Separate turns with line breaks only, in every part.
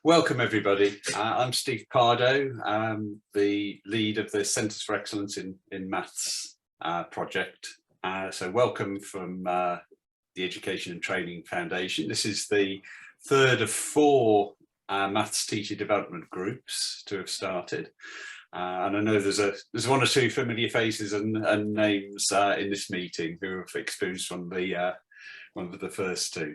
Welcome everybody. I'm Steve Pardo. I'm the lead of the Centres for Excellence in Maths project. So welcome from the Education and Training Foundation. This is the third of four maths teacher development groups to have started. And I know there's one or two familiar faces and names in this meeting who have experienced one of the first two.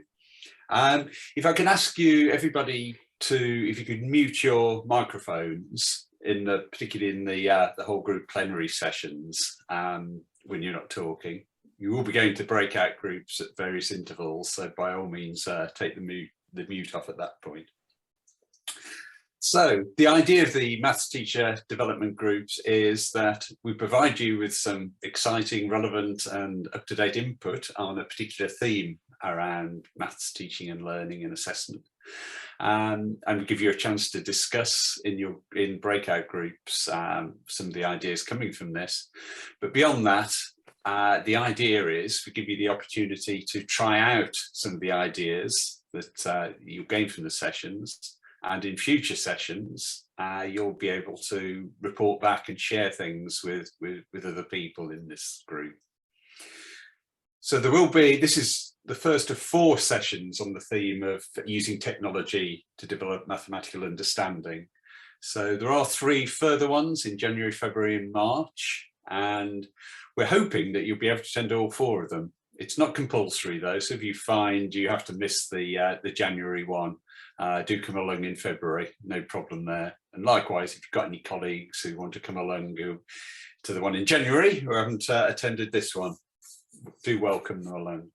If I can ask you, everybody, if you could mute your microphones, particularly in the whole group plenary sessions when you're not talking. You will be going to breakout groups at various intervals, so by all means take the mute off at that point. So the idea of the maths teacher development groups is that we provide you with some exciting, relevant and up-to-date input on a particular theme around maths teaching and learning and assessment. And we give you a chance to discuss in breakout groups some of the ideas coming from this. But beyond that, the idea is we give you the opportunity to try out some of the ideas that you gain from the sessions, and in future sessions you'll be able to report back and share things with other people in this group. So this is the first of four sessions on the theme of using technology to develop mathematical understanding. So there are three further ones in January, February and March, and we're hoping that you'll be able to attend all four of them. It's not compulsory though, so if you find you have to miss the January one, do come along in February, no problem there. And likewise, if you've got any colleagues who want to come along to the one in January who haven't attended this one, do welcome them along.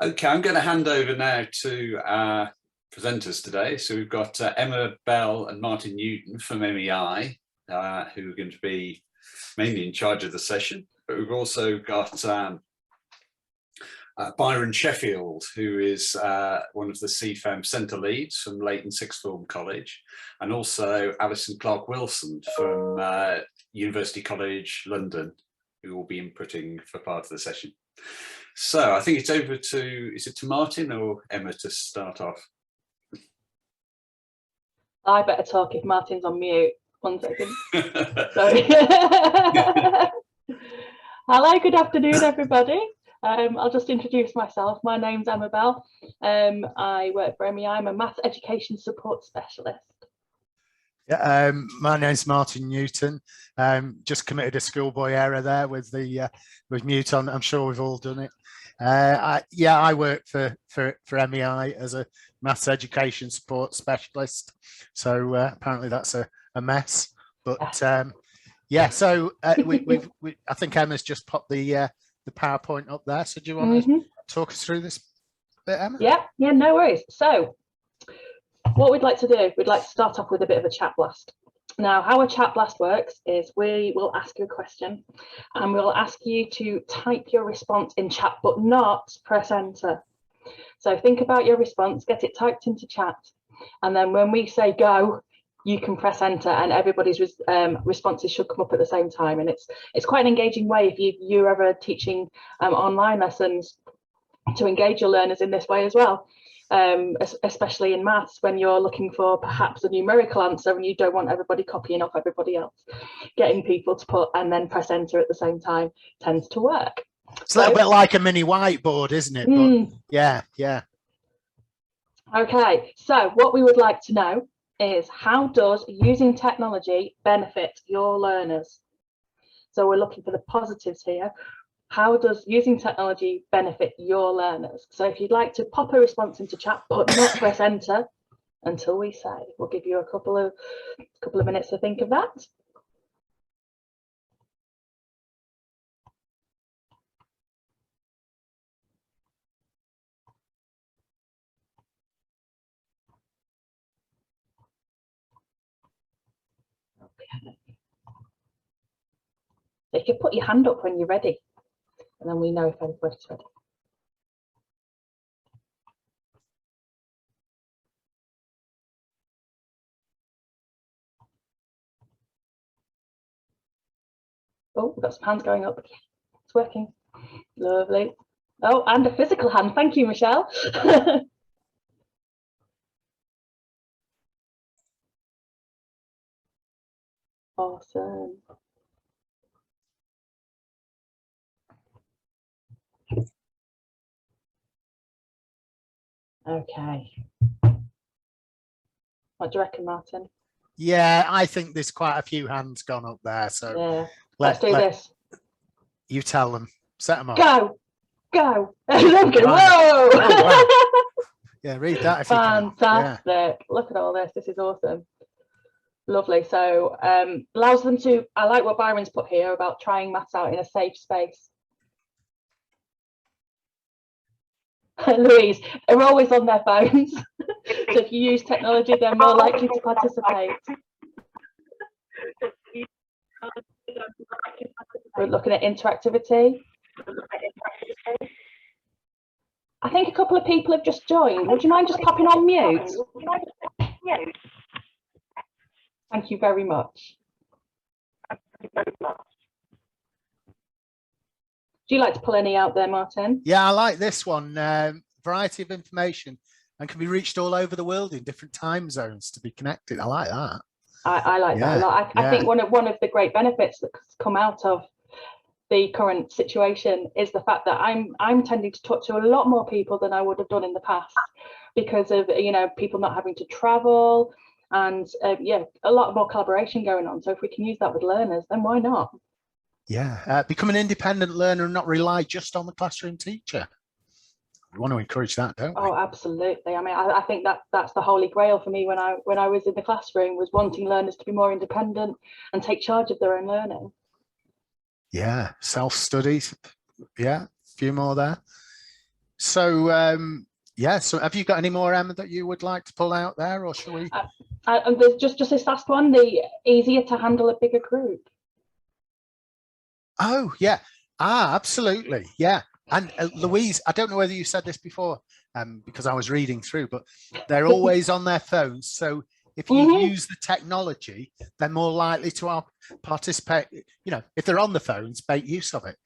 Okay, I'm going to hand over now to our presenters today. So we've got Emma Bell and Martin Newton from MEI, who are going to be mainly in charge of the session. But we've also got Byron Sheffield, who is one of the CfEM centre leads from Leighton Sixth Form College, and also Alison Clark-Wilson from University College London, who will be inputting for part of the session. So I think it's over is it to Martin or Emma to start off?
I better talk if Martin's on mute. 1 second. Sorry. Hello, good afternoon, everybody. I'll just introduce myself. My name's Emma Bell. I work for MEI. I'm a maths education support specialist.
Yeah, my name's Martin Newton. Just committed a schoolboy error there with mute on. I'm sure we've all done it. I work for MEI as a maths education support specialist. So apparently that's a mess. But yeah, so I think Emma's just popped the PowerPoint up there. So do you want to talk us through this bit, Emma?
Yeah, no worries. So what we'd like to do, we'd like to start off with a bit of a chat blast. Now, how a chat blast works is we will ask you a question and we'll ask you to type your response in chat, but not press enter. So think about your response, get it typed into chat, and then when we say go, you can press enter and everybody's responses should come up at the same time. And it's quite an engaging way if you're ever teaching online lessons to engage your learners in this way as well. Especially in maths when you're looking for perhaps a numerical answer and you don't want everybody copying off everybody else. Getting people to put and then press enter at the same time tends to work.
It's a little bit like a mini whiteboard, isn't it? But yeah.
Okay, so what we would like to know is, how does using technology benefit your learners? So we're looking for the positives here. How does using technology benefit your learners? So if you'd like to pop a response into chat, but not press enter until we say, we'll give you a couple of minutes to think of that. Okay. You can put your hand up when you're ready, and then we know if everybody's ready. Oh, we've got some hands going up. It's working. Lovely. Oh, and a physical hand. Thank you, Michelle. Awesome. Okay. What do you reckon, Martin?
Yeah, I think there's quite a few hands gone up there. So
Yeah. Let's do this.
You tell them. Set them up.
Go. Go. Logan,
Right.
whoa.
Oh, wow. Yeah, read that if you can.
Fantastic.
Yeah.
Look at all this. This is awesome. Lovely. So allows them to, I like what Byron's put here about trying maths out in a safe space. Louise, they're always on their phones. So if you use technology, they're more likely to participate. We're looking at interactivity. I think a couple of people have just joined. Would you mind just popping on mute? Thank you very much. Do you like to pull any out there, Martin?
Yeah, I like this one. Variety of information and can be reached all over the world in different time zones to be connected. I like that.
I like that a lot. I think one of the great benefits that's come out of the current situation is the fact that I'm tending to talk to a lot more people than I would have done in the past because of, you know, people not having to travel and yeah, a lot more collaboration going on. So if we can use that with learners, then why not?
Yeah, become an independent learner and not rely just on the classroom teacher. We want to encourage that, don't we?
Oh, absolutely. I mean, I think that's the holy grail for me when I was in the classroom, was wanting learners to be more independent and take charge of their own learning.
Yeah, self-studies. Yeah, a few more there. So yeah, so have you got any more, Emma, that you would like to pull out there, or shall we?
And there's just this last one, the easier to handle a bigger group.
Oh yeah, absolutely, yeah. And Louise, I don't know whether you said this before, because I was reading through, but they're always on their phones. So if you use the technology, they're more likely to participate. You know, if they're on the phones, make use of it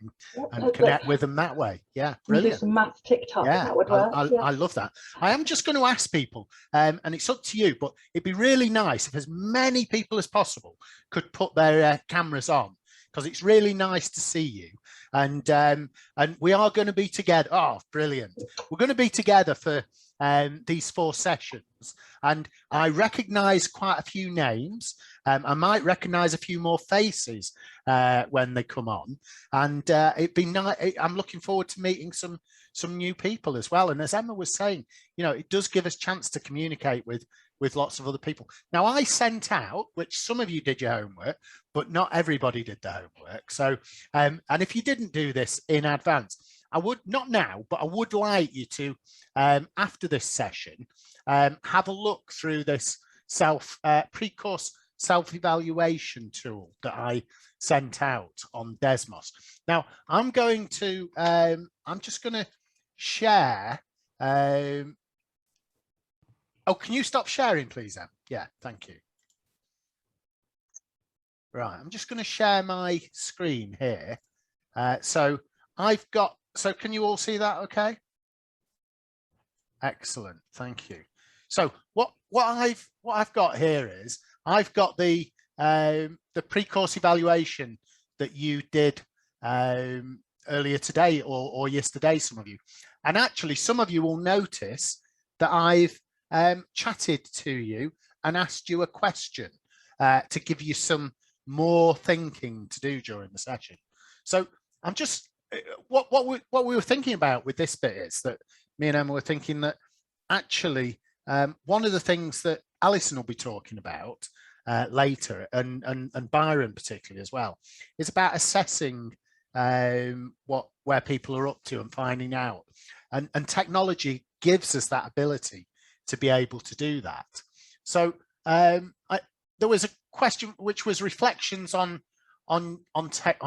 and connect with them that way. Yeah, brilliant.
Do some maths TikTok.
Yeah,
that would work.
I love that. I am just going to ask people, and it's up to you, but it'd be really nice if as many people as possible could put their cameras on, because it's really nice to see you. And we are going to be together. Oh, brilliant. We're going to be together for these 4 sessions. And I recognize quite a few names. I might recognize a few more faces when they come on. And it'd be nice. I'm looking forward to meeting some new people as well. And as Emma was saying, you know, it does give us a chance to communicate with lots of other people. Now, I sent out, which some of you did your homework, but not everybody did the homework. So, and if you didn't do this in advance, I would, not now, but I would like you to, after this session, have a look through this pre-course self-evaluation tool that I sent out on Desmos. Now, I'm just going to share. Oh, can you stop sharing, please, Em? Yeah, thank you. Right, I'm just going to share my screen here. So can you all see that okay? Excellent, thank you. So what I've got here is I've got the pre-course evaluation that you did earlier today or yesterday, some of you. And actually, some of you will notice that I've chatted to you and asked you a question to give you some more thinking to do during the session. So I'm just what we were thinking about with this bit is that me and Emma were thinking that actually one of the things that Alison will be talking about later, and Byron particularly as well, is about assessing where people are up to and finding out, and technology gives us that ability to be able to do that. So there was a question which was reflections on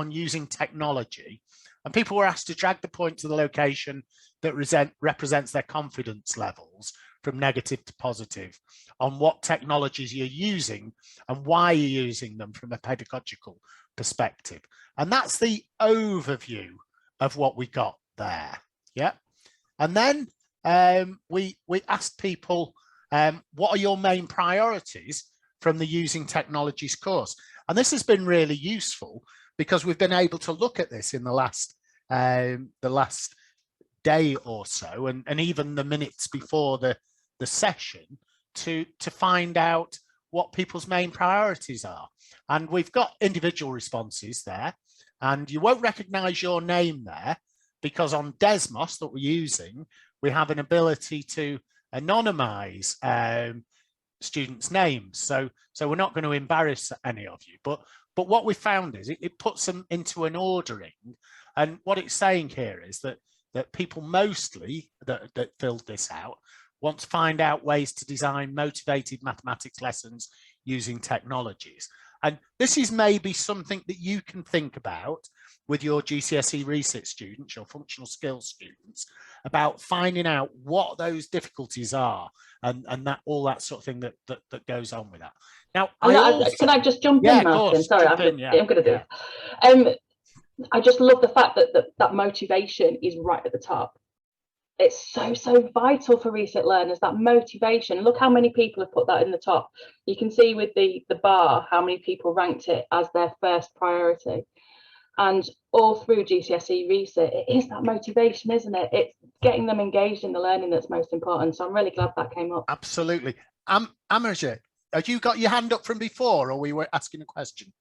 using technology, and people were asked to drag the point to the location that represents their confidence levels from negative to positive on what technologies you're using and why you're using them from a pedagogical perspective. And that's the overview of what we got there. Yeah. And then we asked people, what are your main priorities from the Using Technologies course? And this has been really useful because we've been able to look at this in the last day or so, and even the minutes before the session to find out what people's main priorities are. And we've got individual responses there, and you won't recognize your name there because on Desmos that we're using, we have an ability to anonymize students' names. So we're not going to embarrass any of you, but what we found is it puts them into an ordering. And what it's saying here is that people mostly that filled this out want to find out ways to design motivated mathematics lessons using technologies. And this is maybe something that you can think about with your GCSE research students, your functional skills students, about finding out what those difficulties are and that all that sort of thing that goes on with that. Now,
can I just jump in, Martin? Sorry, I'm going to do it. I just love the fact that motivation is right at the top. It's so vital for research learners, that motivation. Look how many people have put that in the top. You can see with the bar how many people ranked it as their first priority. And all through GCSE research, it is that motivation, isn't it? It's getting them engaged in the learning that's most important. So I'm really glad that came up.
Absolutely. Amarja, have you got your hand up from before, or we were asking a question?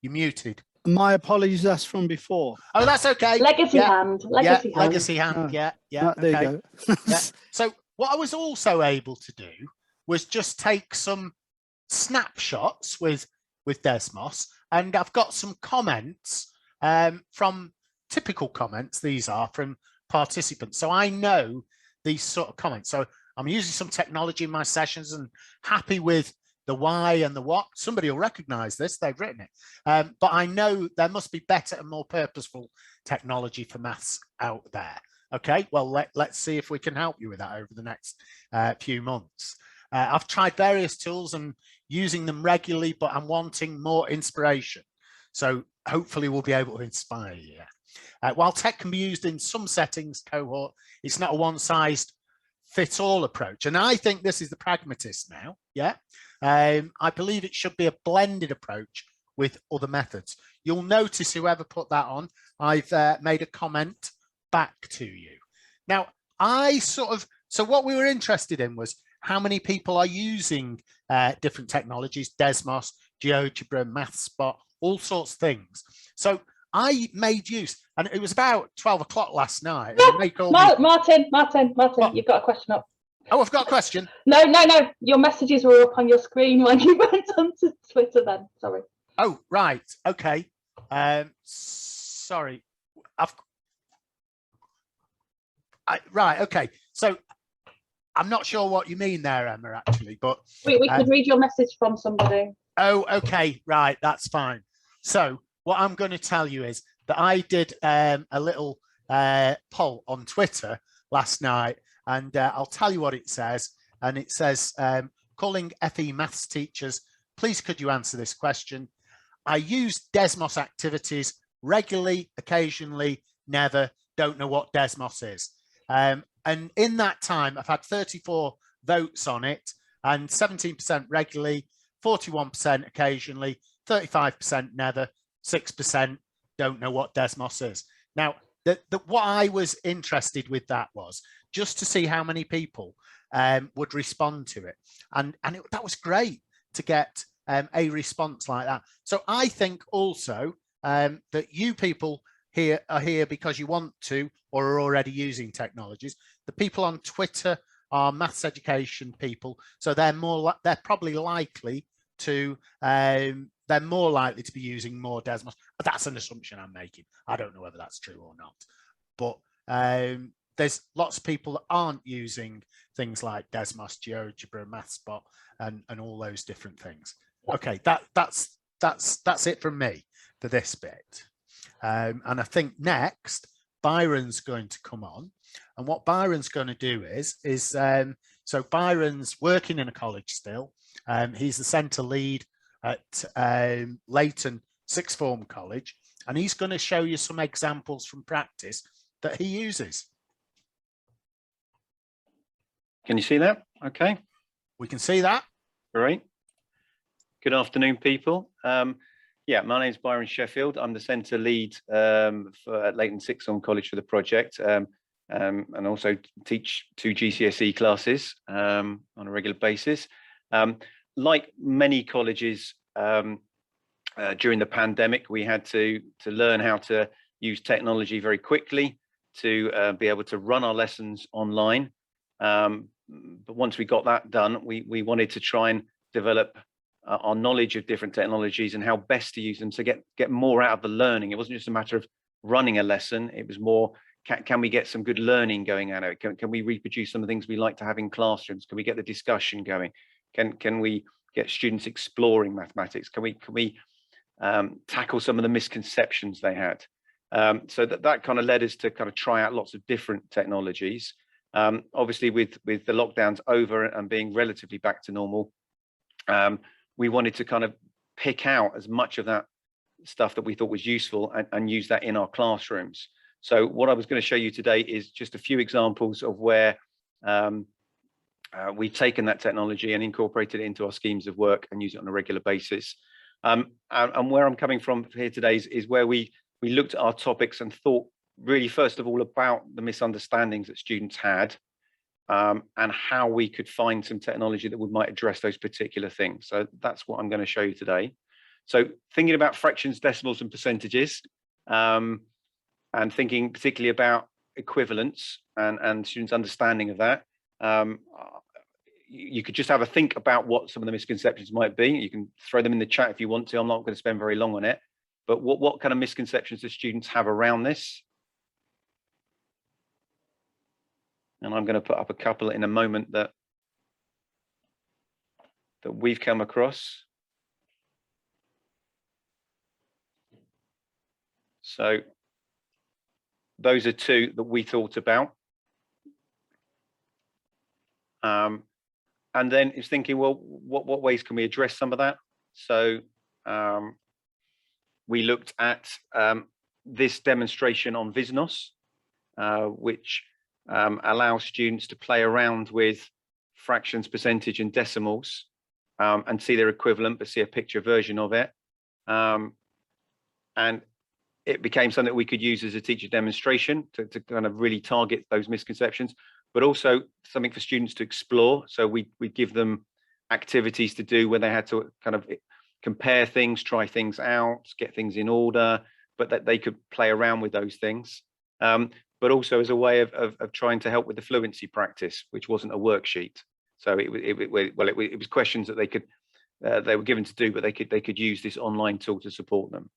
You muted.
My apologies, that's from before.
Oh, that's okay.
Legacy hand.
Legacy hand. Yeah.
There you go.
Yeah. So what I was also able to do was just take some snapshots with Desmos, and I've got some comments from typical comments. These are from participants, so I know these sort of comments. So I'm using some technology in my sessions and happy with the why and the what. Somebody will recognize this, they've written it. But I know there must be better and more purposeful technology for maths out there. Okay, well, let's see if we can help you with that over the next few months. I've tried various tools and using them regularly, but I'm wanting more inspiration. So hopefully we'll be able to inspire you. While tech can be used in some settings, cohort, it's not a one-size-fits-all approach. And I think this is the pragmatist now, yeah? I believe it should be a blended approach with other methods. You'll notice whoever put that on, I've made a comment back to you. Now, so what we were interested in was how many people are using different technologies, Desmos, GeoGebra, MathSpot, all sorts of things. So I made use, and it was about 12 o'clock last night.
Martin, you've got a question up.
Oh, I've got a question.
No. Your messages were up on your screen when you went onto Twitter then. Sorry.
Oh, right. Okay. Sorry. Right. Okay. So I'm not sure what you mean there, Emma, actually, but
we could read your message from somebody.
Oh, okay. Right. That's fine. So what I'm going to tell you is that I did a little poll on Twitter last night, and I'll tell you what it says. And it says, calling FE maths teachers, please could you answer this question? I use Desmos activities regularly, occasionally, never, don't know what Desmos is. And in that time, I've had 34 votes on it, and 17% regularly, 41% occasionally, 35% never, 6% don't know what Desmos is. Now, what I was interested with that was just to see how many people would respond to it. And that was great to get a response like that. So I think also that you people here are here because you want to or are already using technologies. The people on Twitter are maths education people, so they're probably likely to be using more Desmos. But that's an assumption I'm making. I don't know whether that's true or not. But there's lots of people that aren't using things like Desmos, GeoGebra, MathSpot, and all those different things. Okay, that's it from me for this bit. And I think next Byron's going to come on, and what Byron's going to do is so Byron's working in a college still. He's the centre lead at Leighton Sixth Form College, and he's going to show you some examples from practice that he uses.
Can you see that? Okay.
We can see that.
Great. Good afternoon, people. Yeah, my name is Byron Sheffield. I'm the centre lead at Leighton Sixthorn College for the project, and also teach 2 GCSE classes on a regular basis. Like many colleges during the pandemic, we had to learn how to use technology very quickly to be able to run our lessons online. But once we got that done, we wanted to try and develop our knowledge of different technologies and how best to use them to get more out of the learning. It wasn't just a matter of running a lesson. It was more, can we get some good learning going out of it? Can we reproduce some of the things we like to have in classrooms? Can we get the discussion going? Can we get students exploring mathematics? Can we tackle some of the misconceptions they had? So that kind of led us to kind of try out lots of different technologies. Obviously, with the lockdowns over and being relatively back to normal, we wanted to kind of pick out as much of that stuff that we thought was useful and use that in our classrooms. So what I was going to show you today is just a few examples of where we've taken that technology and incorporated it into our schemes of work and use it on a regular basis. And where I'm coming from here today is where we looked at our topics and thought really, first of all, about the misunderstandings that students had, and how we could find some technology that might address those particular things. So that's what I'm going to show you today. So thinking about fractions, decimals, and percentages, and thinking particularly about equivalence and students' understanding of that. You could just have a think about what some of the misconceptions might be. You can throw them in the chat if you want to. I'm not going to spend very long on it. But what kind of misconceptions do students have around this? And I'm going to put up a couple in a moment that we've come across. So those are 2 that we thought about. And then it's thinking, well, what ways can we address some of that? So we looked at this demonstration on Visnos, which allows students to play around with fractions, percentage, and decimals, and see their equivalent, but see a picture version of it. And it became something that we could use as a teacher demonstration to kind of really target those misconceptions, but also something for students to explore. So we give them activities to do where they had to kind of compare things, try things out, get things in order, but that they could play around with those things. But also as a way of trying to help with the fluency practice, which wasn't a worksheet. So it was questions that they were given to do, but they could use this online tool to support them.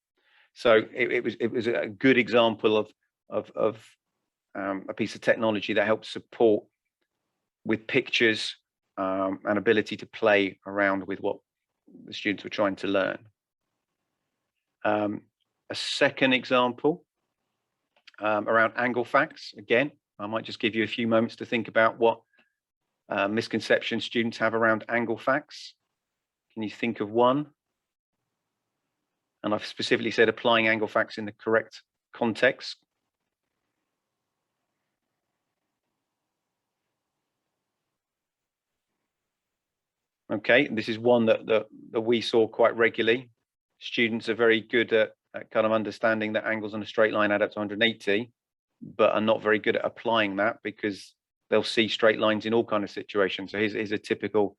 So it was a good example of a piece of technology that helps support with pictures and ability to play around with what the students were trying to learn. A second example around angle facts. Again, I might just give you a few moments to think about what misconceptions students have around angle facts. Can you think of one? And I've specifically said applying angle facts in the correct context. Okay, this is one that we saw quite regularly. Students are very good at kind of understanding that angles on a straight line add up to 180, but are not very good at applying that because they'll see straight lines in all kinds of situations. So here's a typical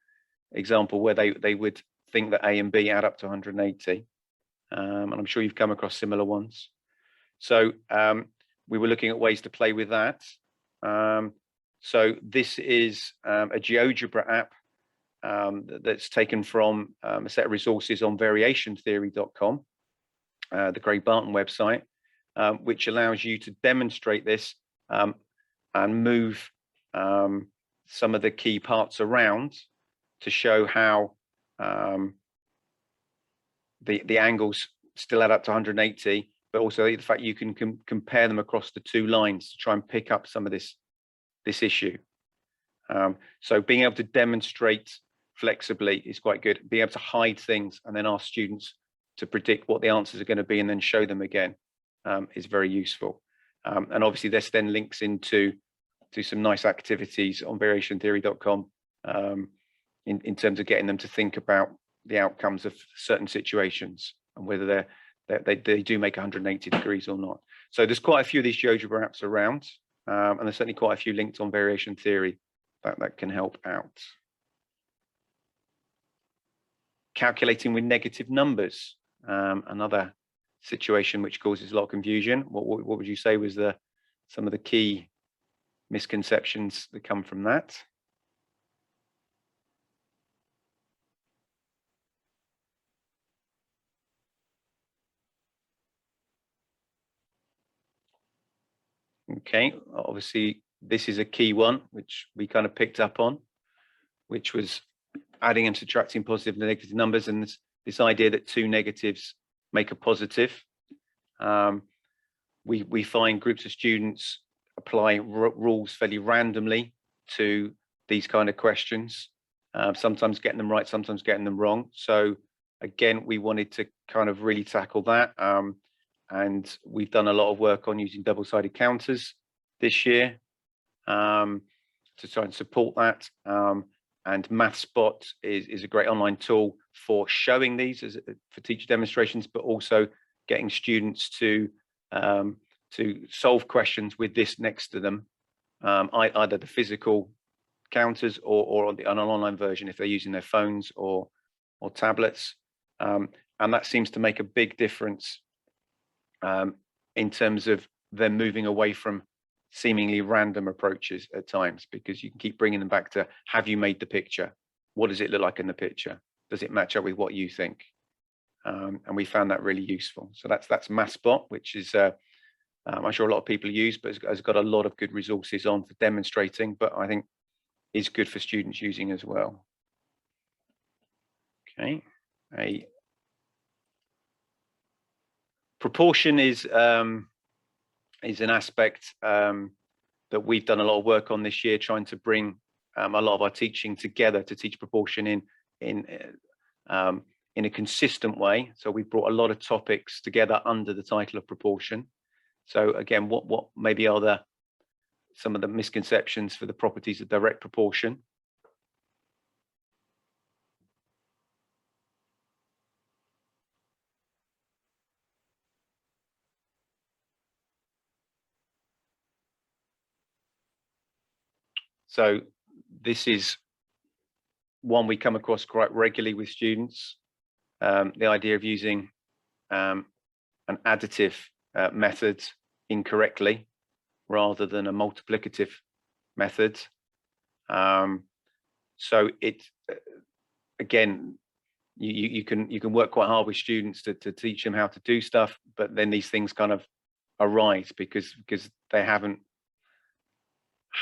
example where they would think that A and B add up to 180. And I'm sure you've come across similar ones. So we were looking at ways to play with that. So this is a GeoGebra app that's taken from a set of resources on variationtheory.com, the Craig Barton website, which allows you to demonstrate this and move some of the key parts around to show how the angles still add up to 180, but also the fact you can compare them across the 2 lines to try and pick up some of this issue. So being able to demonstrate flexibly is quite good. Being able to hide things and then ask students to predict what the answers are going to be and then show them again is very useful. And obviously this then links into some nice activities on variationtheory.com in terms of getting them to think about the outcomes of certain situations and whether they do make 180 degrees or not. So there's quite a few of these GeoGebra apps around, and there's certainly quite a few linked on variation theory that can help out. Calculating with negative numbers, another situation which causes a lot of confusion. What would you say was some of the key misconceptions that come from that? Okay, obviously this is a key one which we kind of picked up on, which was adding and subtracting positive and negative numbers, and this idea that two negatives make a positive. We find groups of students apply rules fairly randomly to these kind of questions, sometimes getting them right, sometimes getting them wrong. So again, we wanted to kind of really tackle that. And we've done a lot of work on using double-sided counters this year to try and support that. And MathSpot is a great online tool for showing these for teacher demonstrations, but also getting students to solve questions with this next to them, either the physical counters or on an online version if they're using their phones or tablets. And that seems to make a big difference in terms of them moving away from seemingly random approaches at times, because you can keep bringing them back to, have you made the picture? What does it look like in the picture? Does it match up with what you think? And we found that really useful. So that's MathSpot, which is I'm sure a lot of people use, but has got a lot of good resources on for demonstrating, but I think is good for students using as well. Okay, proportion is an aspect that we've done a lot of work on this year, trying to bring a lot of our teaching together to teach proportion in a consistent way. So we brought a lot of topics together under the title of proportion. So again, what maybe are some of the misconceptions for the properties of direct proportion? So this is one we come across quite regularly with students, the idea of using an additive method incorrectly rather than a multiplicative method. So it again, you can work quite hard with students to teach them how to do stuff, but then these things kind of arise because they haven't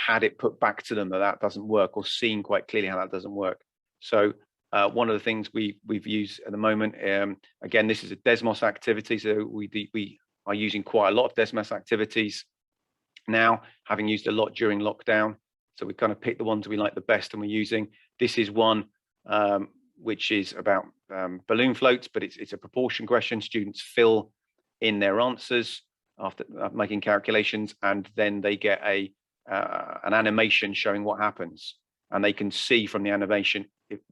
had it put back to them that doesn't work, or seen quite clearly how that doesn't work. So one of the things we've used at the moment, again, this is a Desmos activity, so we are using quite a lot of Desmos activities now, having used a lot during lockdown. So we kind of picked the ones we like the best and we're using. This is one which is about balloon floats, but it's a proportion question. Students fill in their answers after making calculations, and then they get an animation showing what happens, and they can see from the animation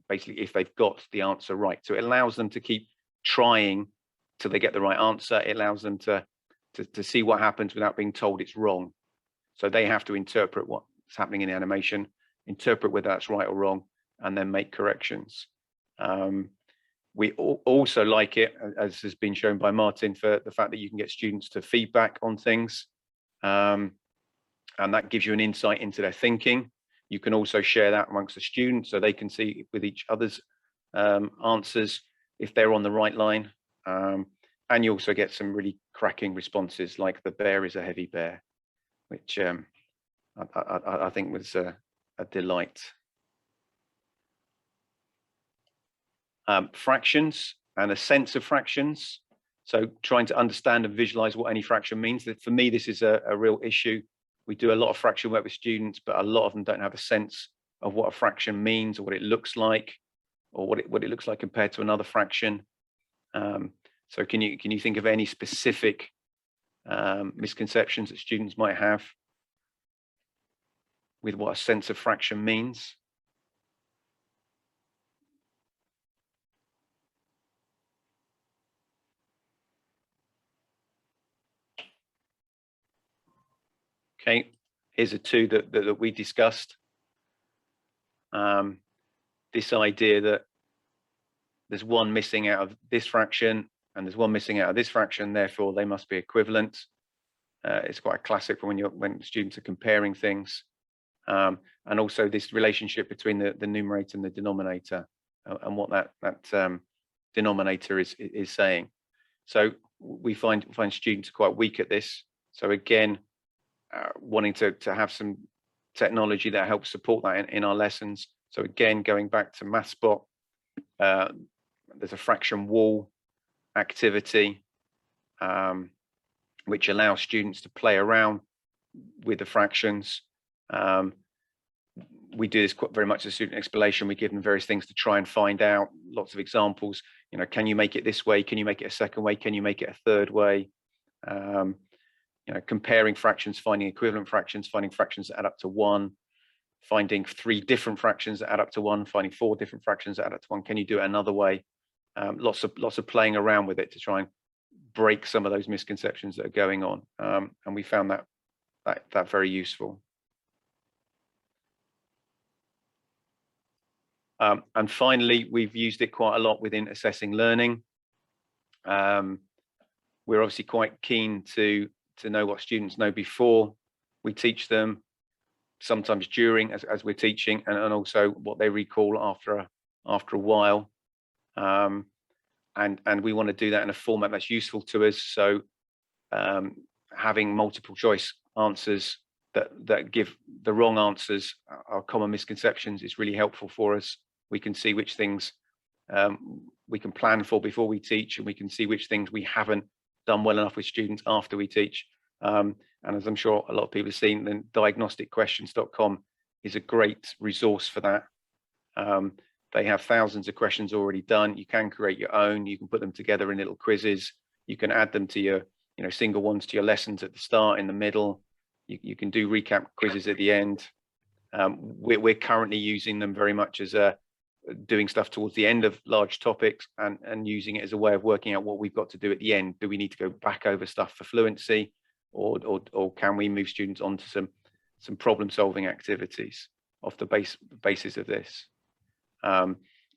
if they've got the answer right. So it allows them to keep trying till they get the right answer. It allows them to see what happens without being told it's wrong. So they have to interpret what's happening in the animation, interpret whether that's right or wrong, and then make corrections. We also like it, as has been shown by Martin, for the fact that you can get students to feedback on things. And that gives you an insight into their thinking. You can also share that amongst the students so they can see with each other's answers if they're on the right line. And you also get some really cracking responses, like the bear is a heavy bear, which I think was a delight. Fractions and a sense of fractions. So trying to understand and visualize what any fraction means. For me, this is a real issue. We do a lot of fraction work with students, but a lot of them don't have a sense of what a fraction means, or what it looks like, or what it looks like compared to another fraction. So can you think of any specific misconceptions that students might have with what a sense of fraction means? Okay, here's a two that we discussed. This idea that there's one missing out of this fraction and there's one missing out of this fraction, therefore they must be equivalent. It's quite a classic for when students are comparing things. And also this relationship between the numerator and the denominator, and what that denominator is saying. So we find students quite weak at this. So again, wanting to have some technology that helps support that in our lessons. So again, going back to MathSpot, there's a fraction wall activity which allows students to play around with the fractions. We do this very much as a student exploration. We give them various things to try and find out, lots of examples. You know, can you make it this way? Can you make it a second way? Can you make it a third way? You know, comparing fractions, finding equivalent fractions, finding fractions that add up to 1, finding 3 different fractions that add up to 1, finding 4 different fractions that add up to 1. Can you do it another way? Lots of playing around with it to try and break some of those misconceptions that are going on, and we found that very useful. And finally, we've used it quite a lot within assessing learning. We're obviously quite keen to know what students know before we teach them, sometimes during as we're teaching, and also what they recall after a while. And we want to do that in a format that's useful to us. So having multiple choice answers that give the wrong answers are common misconceptions is really helpful for us. We can see which things we can plan for before we teach, and we can see which things we haven't done well enough with students after we teach. And as I'm sure a lot of people have seen, then diagnosticquestions.com is a great resource for that. They have thousands of questions already done. You can create your own. You can put them together in little quizzes. You can add them to your, single ones to your lessons at the start, in the middle. You can do recap quizzes at the end. We're currently using them very much as doing stuff towards the end of large topics, and using it as a way of working out what we've got to do at the end. Do we need to go back over stuff for fluency, or can we move students onto some problem solving activities off the basis of this?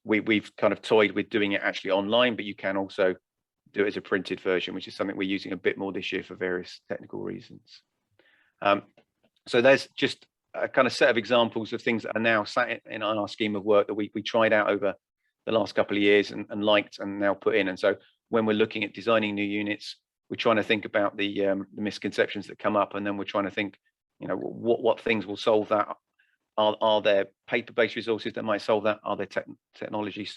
We've kind of toyed with doing it actually online, but you can also do it as a printed version, which is something we're using a bit more this year for various technical reasons. So there's just a kind of set of examples of things that are now sat in our scheme of work that we tried out over the last couple of years and liked and now put in. And so when we're looking at designing new units, we're trying to think about the misconceptions that come up, and then we're trying to think, what things will solve that. Are there paper-based resources that might solve that? Are there technology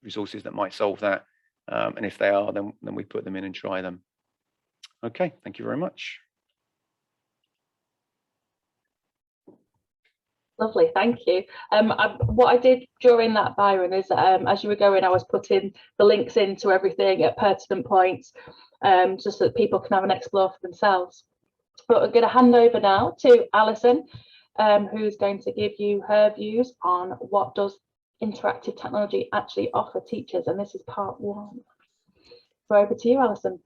resources that might solve that? And if they are, then we put them in and try them. Okay, thank you very much.
Lovely, thank you. What I did during that, Byron, is as you were going, I was putting the links into everything at pertinent points, just so that people can have an explore for themselves. But I'm going to hand over now to Alison, who's going to give you her views on what does interactive technology actually offer teachers, and this is part 1. So over to you, Alison.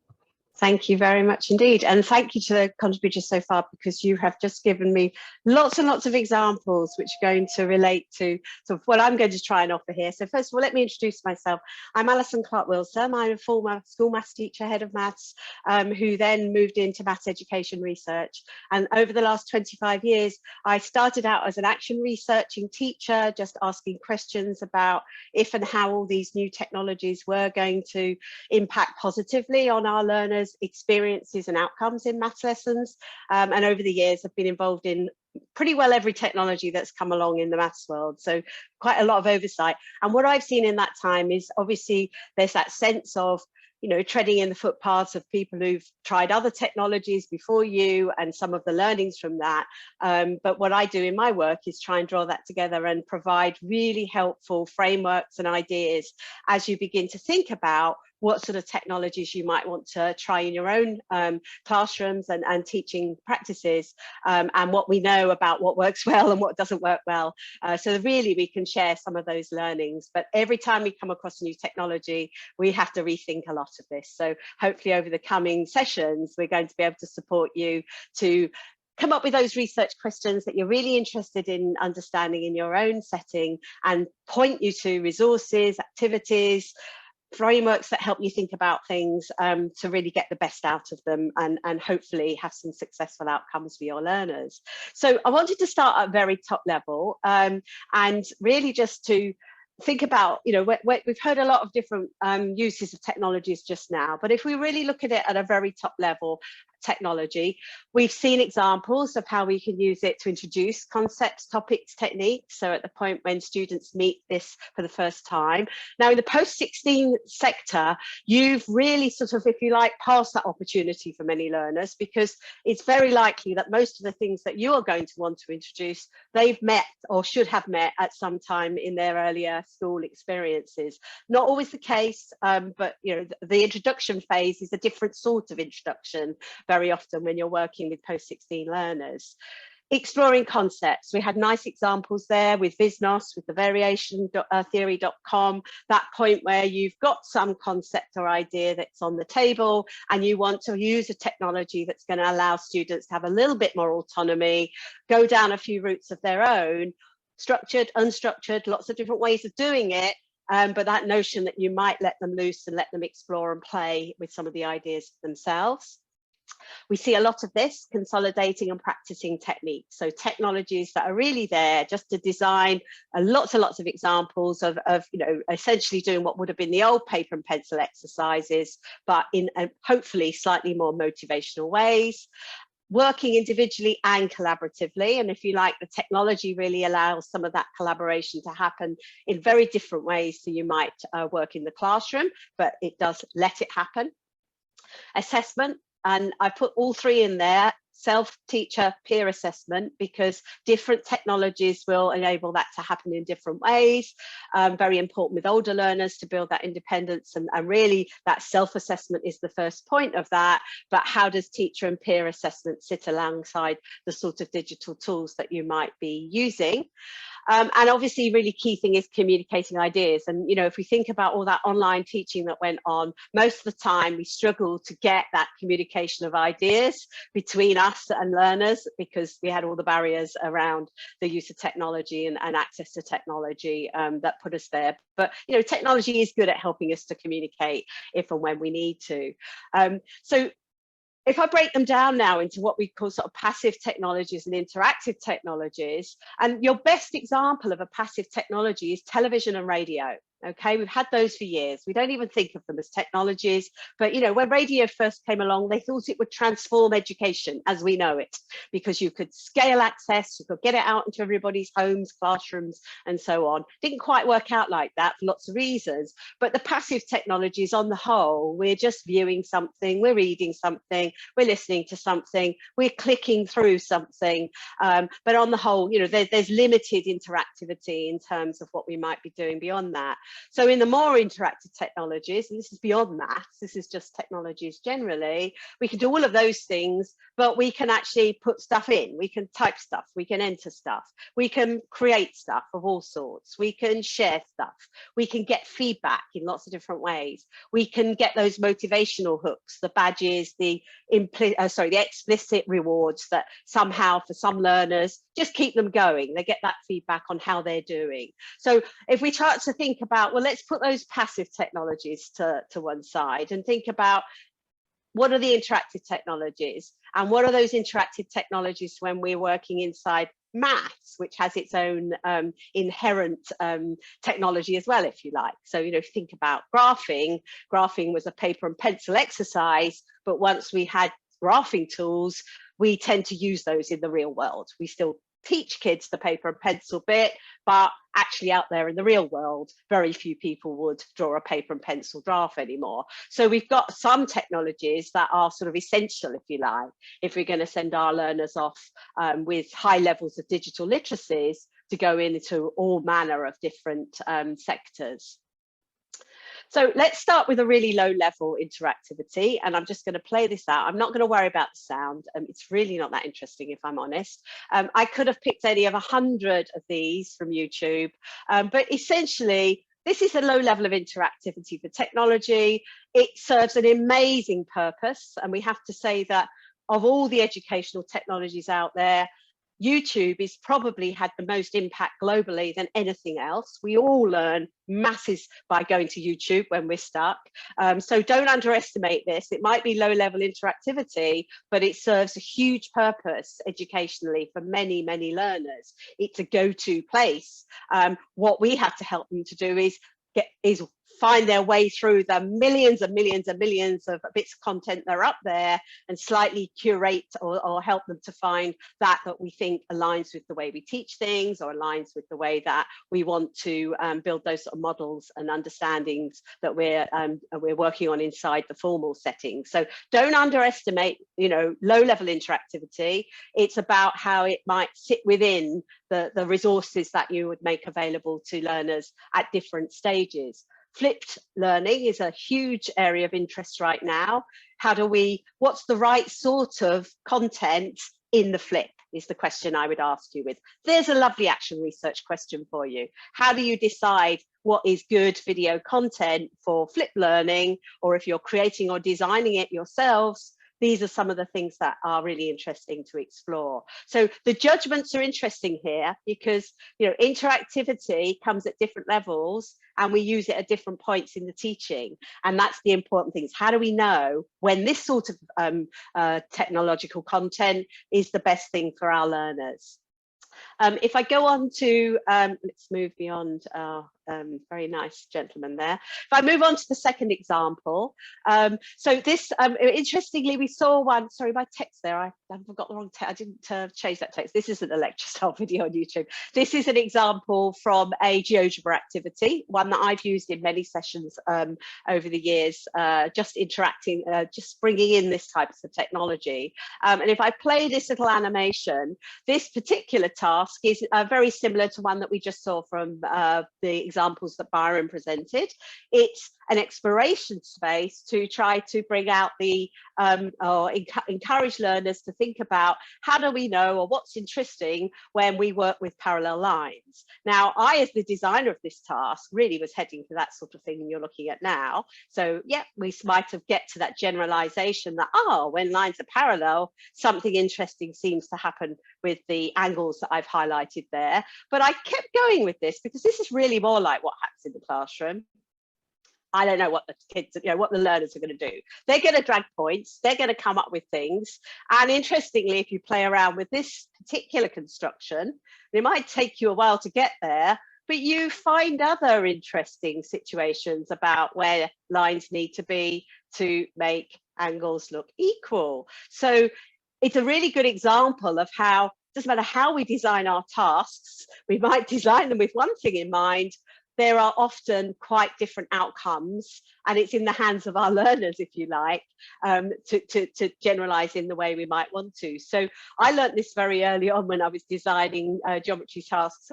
Thank you very much indeed. And thank you to the contributors so far, because you have just given me lots and lots of examples which are going to relate to sort of what I'm going to try and offer here. So first of all, let me introduce myself. I'm Alison Clark-Wilson. I'm a former school maths teacher, head of maths, who then moved into maths education research. And over the last 25 years, I started out as an action researching teacher, just asking questions about if and how all these new technologies were going to impact positively on our learners' experiences and outcomes in maths lessons, and over the years I've been involved in pretty well every technology that's come along in the maths world, so quite a lot of oversight. And what I've seen in that time is obviously there's that sense of treading in the footpaths of people who've tried other technologies before you and some of the learnings from that. But what I do in my work is try and draw that together and provide really helpful frameworks and ideas as you begin to think about what sort of technologies you might want to try in your own classrooms and teaching practices, and what we know about what works well and what doesn't work well. So really we can share some of those learnings, but every time we come across a new technology, we have to rethink a lot of this. So hopefully over the coming sessions, we're going to be able to support you to come up with those research questions that you're really interested in understanding in your own setting, and point you to resources, activities, frameworks that help you think about things to really get the best out of them, and hopefully have some successful outcomes for your learners. So I wanted to start at very top level, and really just to think about, you know, we've heard a lot of different uses of technologies just now, but if we really look at it at a very top level, technology, we've seen examples of how we can use it to introduce concepts, topics, techniques. So at the point when students meet this for the first time. Now in the post-16 sector, you've really sort of, if you like, passed that opportunity for many learners, because it's very likely that most of the things that you are going to want to introduce, they've met or should have met at some time in their earlier school experiences. Not always the case, but you know, the introduction phase is a different sort of introduction very often when you're working with post-16 learners. Exploring concepts, we had nice examples there with Visnos, with the variation theory.com, that point where you've got some concept or idea that's on the table and you want to use a technology that's going to allow students to have a little bit more autonomy, go down a few routes of their own, structured, unstructured, lots of different ways of doing it. But that notion that you might let them loose and let them explore and play with some of the ideas themselves. We see a lot of this consolidating and practicing techniques. So technologies that are really there just to design lots and lots of examples of you know, essentially doing what would have been the old paper and pencil exercises, but in hopefully slightly more motivational ways. Working individually and collaboratively, and if you like, the technology really allows some of that collaboration to happen in very different ways. So you might work in the classroom, but it does let it happen. Assessment, and I put all three in there: self-teacher, peer assessment, because different technologies will enable that to happen in different ways. Very important with older learners to build that independence, and really that self-assessment is the first point of that. But how does teacher and peer assessment sit alongside the sort of digital tools that you might be using? And obviously really key thing is communicating ideas. And, you know, if we think about all that online teaching that went on, most of the time we struggle to get that communication of ideas between us and learners, because we had all the barriers around the use of technology and access to technology that put us there. But, you know, technology is good at helping us to communicate if and when we need to. So if I break them down now into what we call sort of passive technologies and interactive technologies, and your best example of a passive technology is television and radio. Okay, we've had those for years. We don't even think of them as technologies, but you know, when radio first came along, they thought it would transform education as we know it, because you could scale access, you could get it out into everybody's homes, classrooms, and so on. Didn't quite work out like that for lots of reasons, but the passive technologies on the whole, we're just viewing something, we're reading something, we're listening to something, we're clicking through something, but on the whole, you know, there's limited interactivity in terms of what we might be doing beyond that. So in the more interactive technologies, and this is beyond maths, this is just technologies generally, we can do all of those things, but we can actually put stuff in, we can type stuff, we can enter stuff, we can create stuff of all sorts, we can share stuff, we can get feedback in lots of different ways, we can get those motivational hooks, the badges, the explicit rewards that somehow for some learners just keep them going, they get that feedback on how they're doing. So if we start to think about, well, let's put those passive technologies to one side and think about what are the interactive technologies, and what are those interactive technologies when we're working inside maths, which has its own inherent technology as well, if you like. So, you know, if you think about graphing was a paper and pencil exercise, but once we had graphing tools, we tend to use those in the real world. We still teach kids the paper and pencil bit, but actually out there in the real world, very few people would draw a paper and pencil graph anymore. So we've got some technologies that are sort of essential, if you like, if we're going to send our learners off with high levels of digital literacies to go into all manner of different sectors. So let's start with a really low level interactivity, and I'm just going to play this out. I'm not going to worry about the sound. It's really not that interesting, if I'm honest. I could have picked any of 100 of these from YouTube, but essentially this is a low level of interactivity for technology. It serves an amazing purpose, and we have to say that of all the educational technologies out there, YouTube has probably had the most impact globally than anything else. We all learn masses by going to YouTube when we're stuck. So don't underestimate this. It might be low level interactivity, but it serves a huge purpose educationally for many, many learners. It's a go-to place. What we have to help them to do is find their way through the millions and millions and millions of bits of content that are up there and slightly curate or help them to find that we think aligns with the way we teach things or aligns with the way that we want to build those sort of models and understandings that we're working on inside the formal setting. So don't underestimate, low level interactivity. It's about how it might sit within the resources that you would make available to learners at different stages. Flipped learning is a huge area of interest right now. What's the right sort of content in the flip is the question I would ask you with. There's a lovely action research question for you. How do you decide what is good video content for flip learning, or if you're creating or designing it yourselves? These are some of the things that are really interesting to explore. So the judgments are interesting here because, interactivity comes at different levels and we use it at different points in the teaching. And that's the important thing, is how do we know when this sort of technological content is the best thing for our learners? If I go on to, let's move beyond our very nice gentleman there. If I move on to the second example, so this, interestingly, we saw one, sorry, my text there, I forgot the wrong text, I didn't change that text. This isn't a lecture style video on YouTube. This is an example from a GeoGebra activity, one that I've used in many sessions over the years, just interacting, just bringing in this types of technology. And if I play this little animation, this particular task is very similar to one that we just saw from the examples that Byron presented. It's an exploration space to try to bring out the or encourage learners to think about how do we know, or what's interesting when we work with parallel lines. Now, I, as the designer of this task, really was heading for that sort of thing you're looking at now. So yeah, we might have get to that generalization that, when lines are parallel, something interesting seems to happen with the angles that I've highlighted there. But I kept going with this because this is really more like what happens in the classroom. I don't know what the kids, what the learners are going to do. They're going to drag points. They're going to come up with things. And interestingly, if you play around with this particular construction, it might take you a while to get there, but you find other interesting situations about where lines need to be to make angles look equal. So it's a really good example of how, it doesn't matter how we design our tasks, we might design them with one thing in mind. There are often quite different outcomes, and it's in the hands of our learners, if you like, to generalize in the way we might want to. So I learned this very early on when I was designing geometry tasks,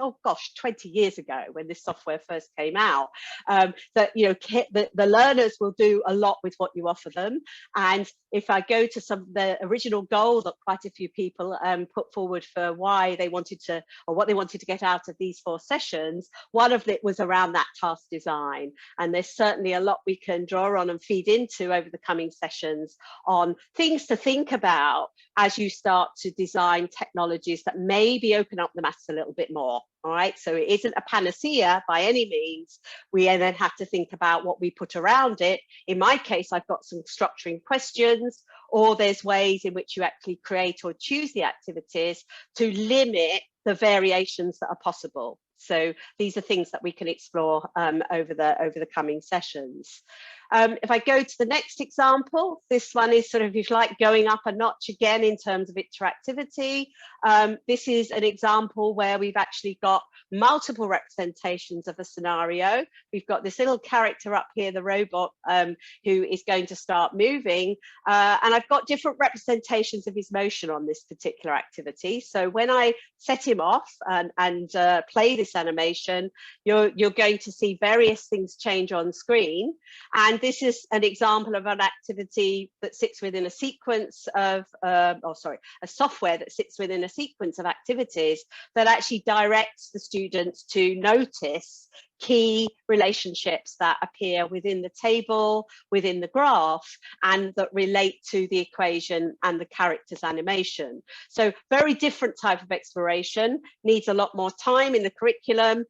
20 years ago, when this software first came out, that the learners will do a lot with what you offer them. And if I go to some of the original goal that quite a few people put forward for why they wanted to, or what they wanted to get out of these 4 sessions, one of it was around that task design. And there's certainly a lot we can draw on and feed into over the coming sessions on things to think about as you start to design technologies that maybe open up the maths a little bit more. All right, so it isn't a panacea by any means. We then have to think about what we put around it. In my case, I've got some structuring questions, or there's ways in which you actually create or choose the activities to limit the variations that are possible. So these are things that we can explore over the coming sessions. If I go to the next example, this one is sort of, if you like, going up a notch again in terms of interactivity. This is an example where we've actually got multiple representations of a scenario. We've got this little character up here, the robot, who is going to start moving. And I've got different representations of his motion on this particular activity. So when I set him off and play this animation, you're going to see various things change on screen. And this is an example of an activity that sits within a sequence of, a software that sits within a sequence of activities that actually directs the students to notice key relationships that appear within the table, within the graph, and that relate to the equation and the character's animation. So very different type of exploration, needs a lot more time in the curriculum.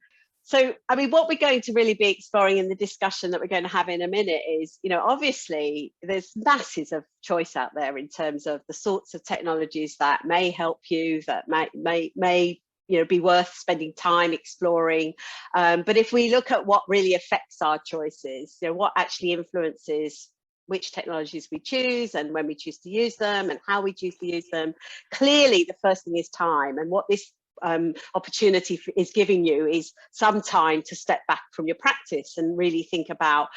So, I mean, what we're going to really be exploring in the discussion that we're going to have in a minute is, you know, obviously there's masses of choice out there in terms of the sorts of technologies that may help you, that may you know, be worth spending time exploring. But if we look at what really affects our choices, you know, what actually influences which technologies we choose and when we choose to use them and how we choose to use them, clearly the first thing is time. And what this opportunity is giving you is some time to step back from your practice and really think about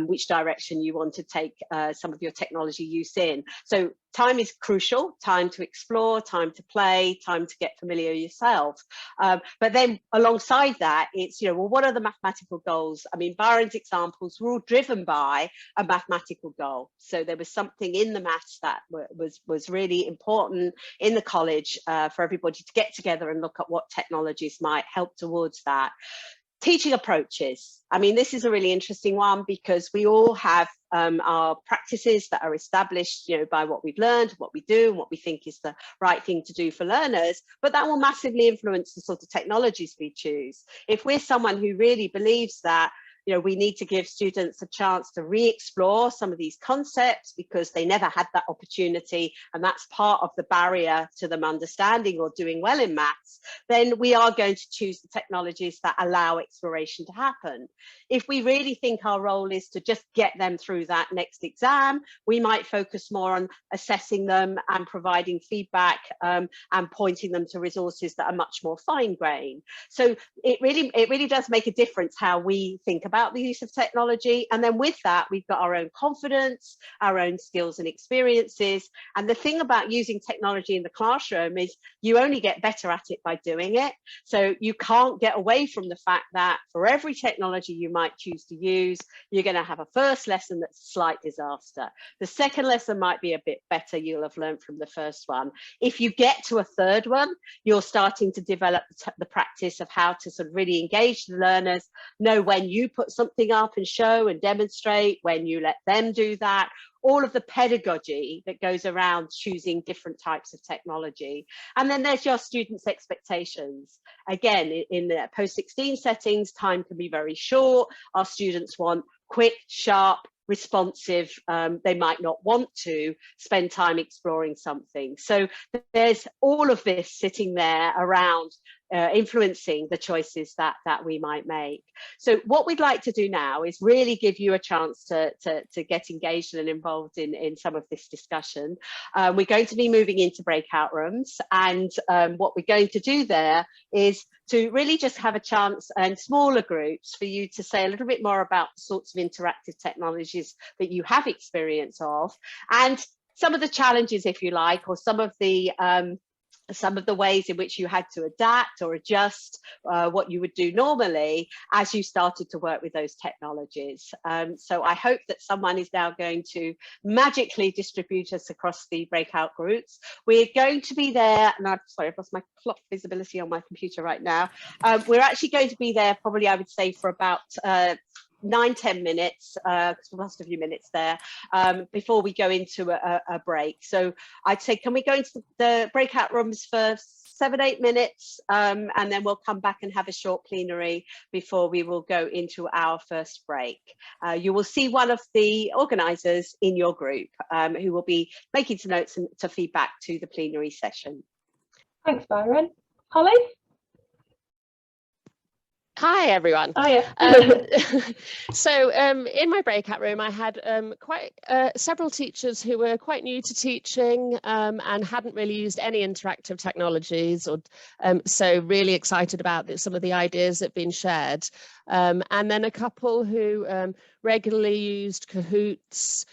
which direction you want to take some of your technology use in. So time is crucial, time to explore, time to play, time to get familiar yourself. But then alongside that, it's, you know, well, what are the mathematical goals? I mean, Byron's examples were all driven by a mathematical goal. So there was something in the maths that was really important in the college for everybody to get together and look at what technologies might help towards that. Teaching approaches. I mean, this is a really interesting one because we all have our practices that are established, you know, by what we've learned, what we do, and what we think is the right thing to do for learners, but that will massively influence the sort of technologies we choose. If we're someone who really believes that, you know, we need to give students a chance to re-explore some of these concepts because they never had that opportunity, and that's part of the barrier to them understanding or doing well in maths, then we are going to choose the technologies that allow exploration to happen. If we really think our role is to just get them through that next exam, we might focus more on assessing them and providing feedback and pointing them to resources that are much more fine-grained. So it really does make a difference how we think about the use of technology. And then with that, we've got our own confidence, our own skills and experiences. And the thing about using technology in the classroom is you only get better at it by doing it. So you can't get away from the fact that for every technology you might choose to use, you're going to have a first lesson that's a slight disaster. The second lesson might be a bit better. You'll have learned from the first one. If you get to a third one, you're starting to develop the practice of how to sort of really engage the learners, know when you put something up and show and demonstrate, when you let them do that, all of the pedagogy that goes around choosing different types of technology. And then there's your students' expectations. Again, in the post-16 settings, time can be very short. Our students want quick, sharp, responsive. They might not want to spend time exploring something. So there's all of this sitting there around influencing the choices that we might make. So what we'd like to do now is really give you a chance to get engaged and involved in some of this discussion. We're going to be moving into breakout rooms, and what we're going to do there is to really just have a chance in smaller groups for you to say a little bit more about the sorts of interactive technologies that you have experience of, and some of the challenges, if you like, or some of the ways in which you had to adapt or adjust what you would do normally as you started to work with those technologies. So I hope that someone is now going to magically distribute us across the breakout groups. We're going to be there, and I'm sorry, I've lost my clock visibility on my computer right now. We're actually going to be there probably, I would say, for about 9-10 minutes, because we've lost a few minutes there, before we go into a break. So I'd say, can we go into the breakout rooms for 7-8 minutes, and then we'll come back and have a short plenary before we will go into our first break. You will see one of the organisers in your group who will be making some notes and to feedback to the plenary session.
Thanks, Byron. Holly?
Hi everyone.
Hiya.
So in my breakout room I had quite several teachers who were quite new to teaching and hadn't really used any interactive technologies, or so really excited about some of the ideas that have been shared. And then a couple who regularly used Kahoots,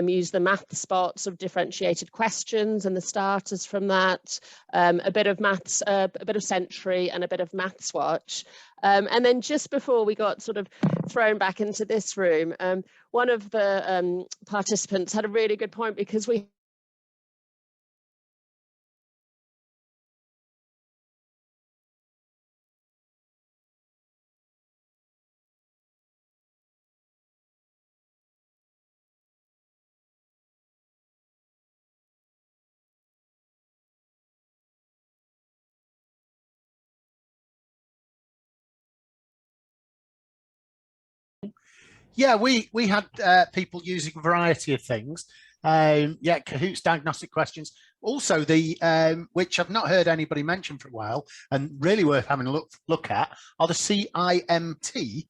used the math spots of differentiated questions and the starters from that, a bit of maths, a bit of Century and a bit of Maths Watch. And then just before we got sort of thrown back into this room, one of the participants had a really good point, because we
Yeah, we had people using a variety of things. Yeah, Kahoots, diagnostic questions. Also, the which I've not heard anybody mention for a while, and really worth having a look at, are the CIMT,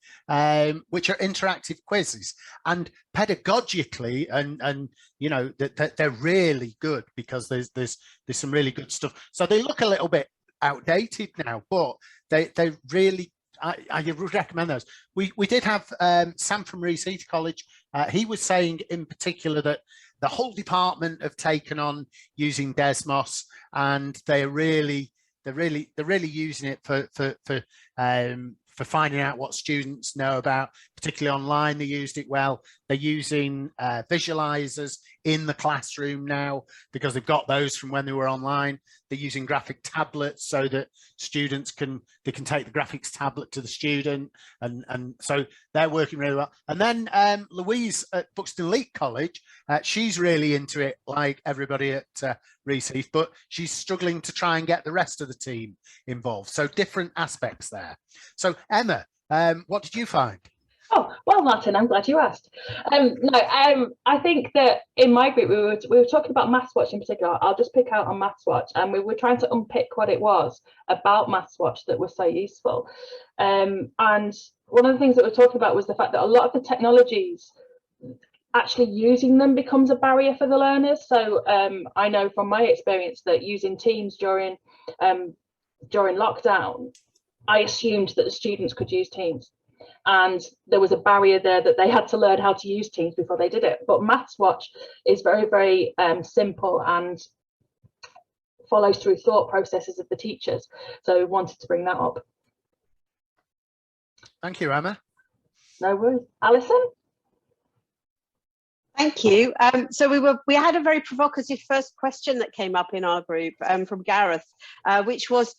which are interactive quizzes. And pedagogically, and you know, they're really good, because there's some really good stuff. So they look a little bit outdated now, but they really, I would recommend those. We did have Sam from Recife College. He was saying in particular that the whole department have taken on using Desmos, and they're really using it for finding out what students know about, particularly online. They used it well. They're using visualizers in the classroom now, because they've got those from when they were online. They're using graphic tablets so that students can take the graphics tablet to the student, and so they're working really well. And then Louise at Buxton Leek College, she's really into it, like everybody at Recife, but she's struggling to try and get the rest of the team involved. So different aspects there. So Emma, what did you find?
Oh, well, Martin, I'm glad you asked. I think that in my group, we were talking about Maths Watch in particular. I'll just pick out on Maths Watch, and we were trying to unpick what it was about Maths Watch that was so useful. And one of the things that we're talking about was the fact that a lot of the technologies, actually using them becomes a barrier for the learners. So I know from my experience that using Teams during lockdown, I assumed that the students could use Teams. And there was a barrier there that they had to learn how to use Teams before they did it. But Maths Watch is very, very simple and follows through thought processes of the teachers. So we wanted to bring that up.
Thank you, Emma.
No worries. Alison?
Thank you. So we had a very provocative first question that came up in our group from Gareth, which was,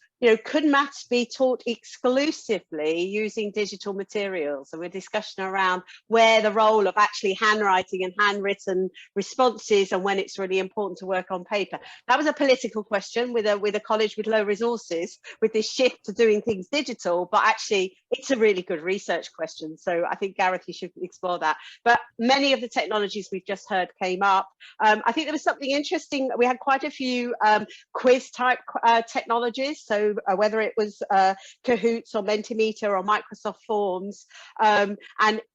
could maths be taught exclusively using digital materials? And we're discussion around where the role of actually handwriting and handwritten responses, and when it's really important to work on paper. That was a political question with a college with low resources, with this shift to doing things digital, but actually it's a really good research question. So I think, Gareth, you should explore that. But many of the technologies we've just heard came up. I think there was something interesting. We had quite a few quiz type technologies. So whether it was Kahoots or Mentimeter or Microsoft Forms, and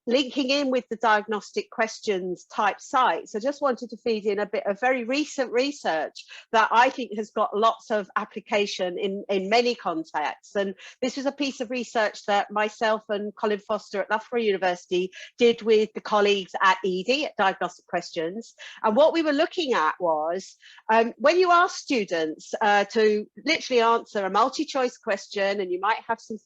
linking in with the diagnostic questions type sites. I just wanted to feed in a bit of very recent research that I think has got lots of application in many contexts. And this was a piece of research that myself and Colin Foster at Loughborough University did with the colleagues at ED, at Diagnostic Questions. And what we were looking at was when you ask students to literally answer a multi-choice question, and you might have some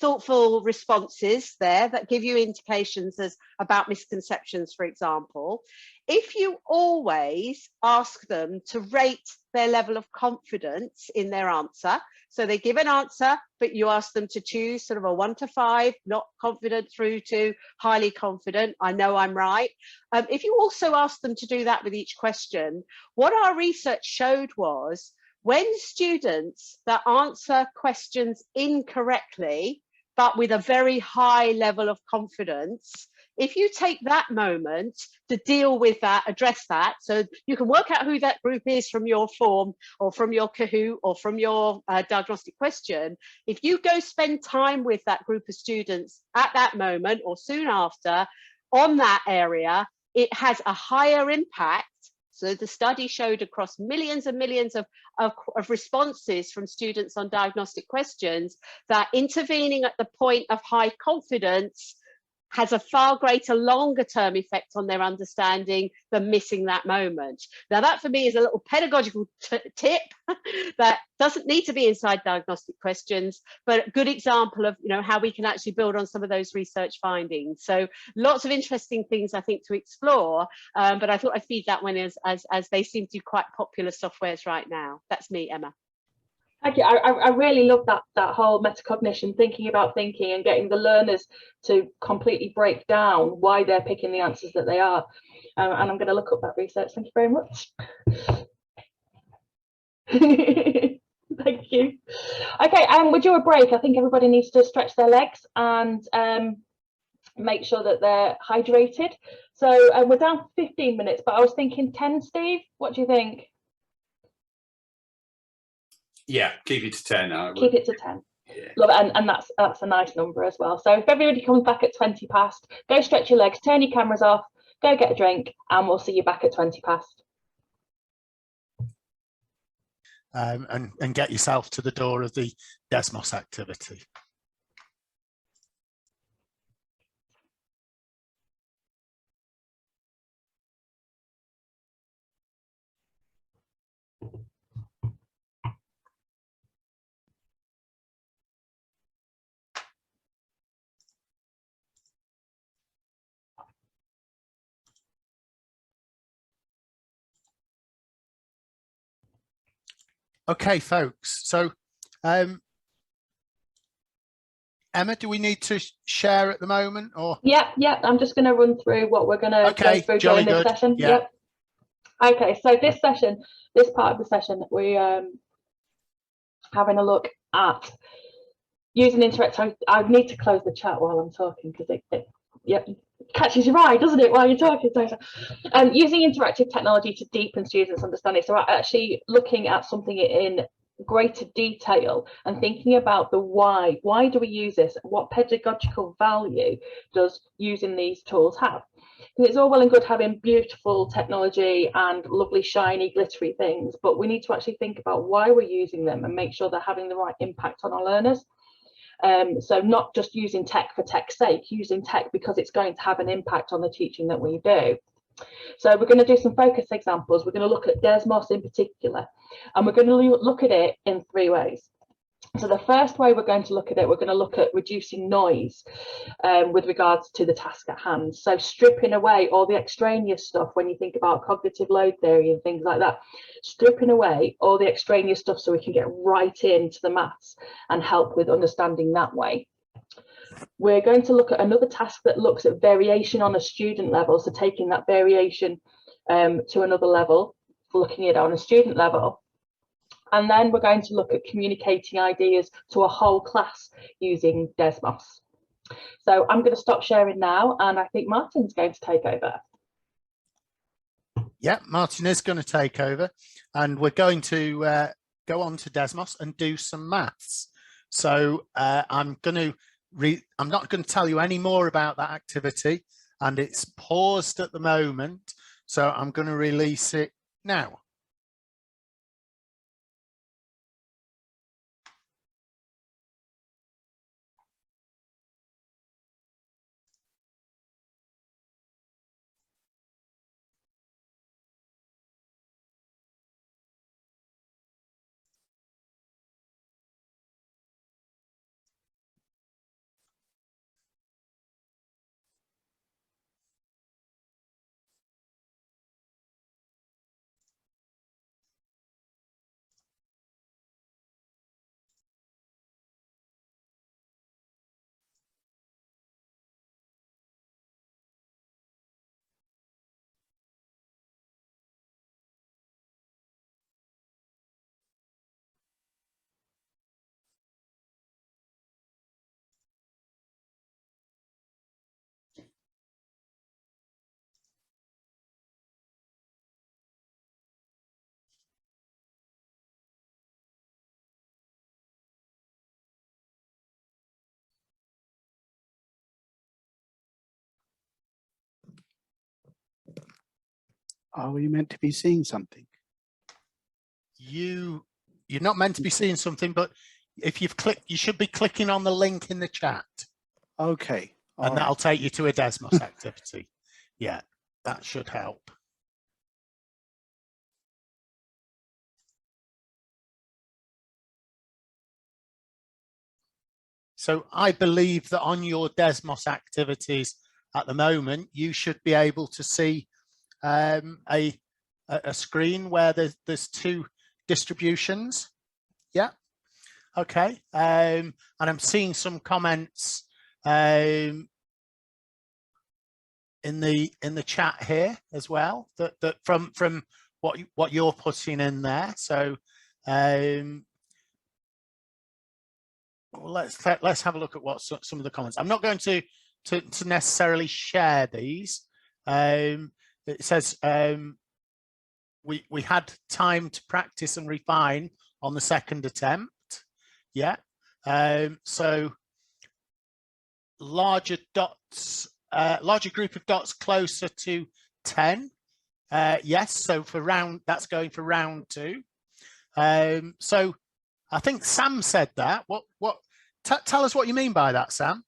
thoughtful responses there that give you indications about misconceptions, for example. If you always ask them to rate their level of confidence in their answer, so they give an answer, but you ask them to choose sort of a 1 to 5, not confident through to highly confident, I know I'm right. If you also ask them to do that with each question, what our research showed was when students that answer questions incorrectly, but with a very high level of confidence, if you take that moment to deal with that, address that, so you can work out who that group is from your form or from your Kahoot or from your diagnostic question, if you go spend time with that group of students at that moment or soon after on that area, it has a higher impact. So the study showed across millions and millions of responses from students on diagnostic questions that intervening at the point of high confidence has a far greater longer term effect on their understanding than missing that moment. Now that for me is a little pedagogical tip that doesn't need to be inside diagnostic questions, but a good example of how we can actually build on some of those research findings. So lots of interesting things I think to explore, but I thought I'd feed that one as they seem to be quite popular softwares right now. That's me, Emma.
Thank you. I really love that whole metacognition, thinking about thinking and getting the learners to completely break down why they're picking the answers that they are. And I'm going to look up that research. Thank you very much. Thank you. Okay, we'll do a break. I think everybody needs to stretch their legs and make sure that they're hydrated. So we're down for 15 minutes, but I was thinking 10, Steve. What do you think?
Yeah, keep it to 10.
Keep it to 10.
Yeah.
Love it, and that's a nice number as well. So if everybody comes back at 20 past, go stretch your legs, turn your cameras off, go get a drink, and we'll see you back at 20 past.
And get yourself to the door of the Desmos activity. Okay, folks. So, Emma, do we need to share at the moment, or?
Yeah. I'm just going to run through what we're going to go through during this session.
Yeah.
Yep. Okay, so this session, this part of the session, we having a look at using interactive. I need to close the chat while I'm talking because it catches your eye, doesn't it, while you're talking? So, using interactive technology to deepen students' understanding. So actually looking at something in greater detail and thinking about the why. Why do we use this? What pedagogical value does using these tools have? Because it's all well and good having beautiful technology and lovely, shiny, glittery things, but we need to actually think about why we're using them and make sure they're having the right impact on our learners. So not just using tech for tech's sake, using tech because it's going to have an impact on the teaching that we do. So we're going to do some focus examples. We're going to look at Desmos in particular, and we're going to look at it in 3 ways. So the first way we're going to look at it, we're going to look at reducing noise with regards to the task at hand. So stripping away all the extraneous stuff when you think about cognitive load theory and things like that, stripping away all the extraneous stuff so we can get right into the maths and help with understanding that way. We're going to look at another task that looks at variation on a student level. So taking that variation to another level, looking at it on a student level. And then we're going to look at communicating ideas to a whole class using Desmos. So I'm going to stop sharing now, and I think Martin's going to take over.
Yeah, Martin is going to take over, and we're going to go on to Desmos and do some maths. So I'm not going to tell you any more about that activity, and it's paused at the moment. So I'm going to release it now.
Are we meant to be seeing something?
You're not meant to be seeing something, but if you've clicked, you should be clicking on the link in the chat.
Okay.
And that'll take you to a Desmos activity. Yeah, that should help. So I believe that on your Desmos activities at the moment, you should be able to see a screen where there's two distributions. Yeah. Okay. And I'm seeing some comments in the chat here as well that from what you're putting in there. So let's have a look at what some of the comments. I'm not going to necessarily share these. It says we had time to practice and refine on the second attempt. Yeah. So larger dots, larger group of dots closer to 10. Yes. So for that's going for round 2. So I think Sam said that. Tell us what you mean by that, Sam.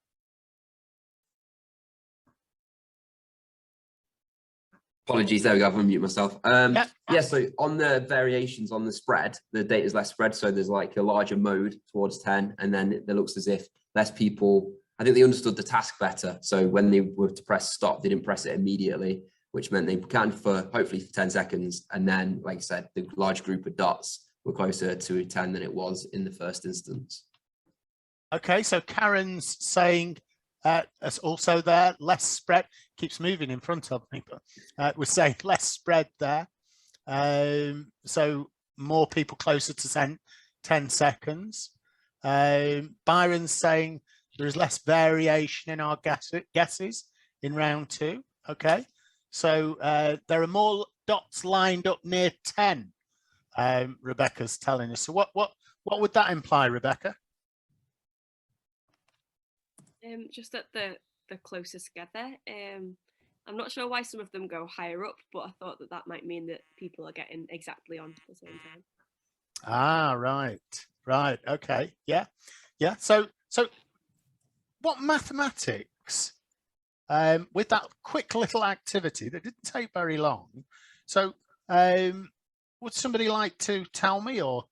Apologies, there we go, I've unmuted myself. Yeah, so on the variations on the spread, the data is less spread, so there's like a larger mode towards 10, and then it looks as if less people, I think they understood the task better, so when they were to press stop, they didn't press it immediately, which meant they counted for hopefully for 10 seconds, and then, like I said, the large group of dots were closer to 10 than it was in the first instance. Okay, so Karen's saying also there, less spread, keeps moving in front of me, but we're saying less spread there. So more people closer to 10 seconds. Byron's saying there is less variation in our guesses in round 2. Okay, so there are more dots lined up near 10. Rebecca's telling us. So what would that imply, Rebecca?
Just that they're closest together. I'm not sure why some of them go higher up, but I thought that might mean that people are getting exactly on at the same time.
Ah, right, okay, yeah. So what mathematics with that quick little activity that didn't take very long? So would somebody like to tell me, or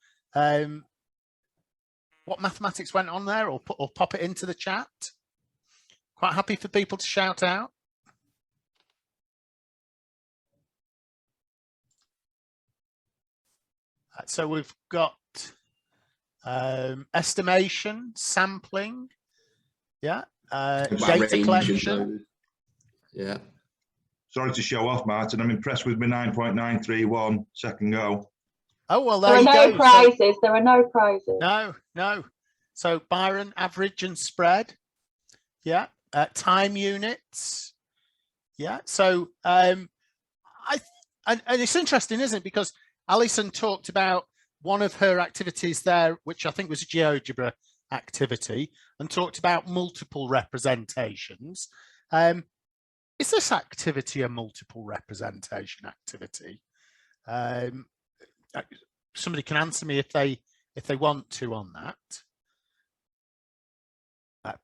what mathematics went on there, or pop it into the chat? Quite happy for people to shout out. So we've got estimation, sampling, yeah, data collection.
Yeah.
Sorry to show off, Martin. I'm impressed with my 9.931 second go.
Oh, well,
there are no prizes. There are no prizes.
No. So Byron, average and spread. Yeah. Time units. Yeah. So and it's interesting, isn't it? Because Alison talked about one of her activities there, which I think was a GeoGebra activity, and talked about multiple representations. Is this activity a multiple representation activity? Somebody can answer me if they want to on that.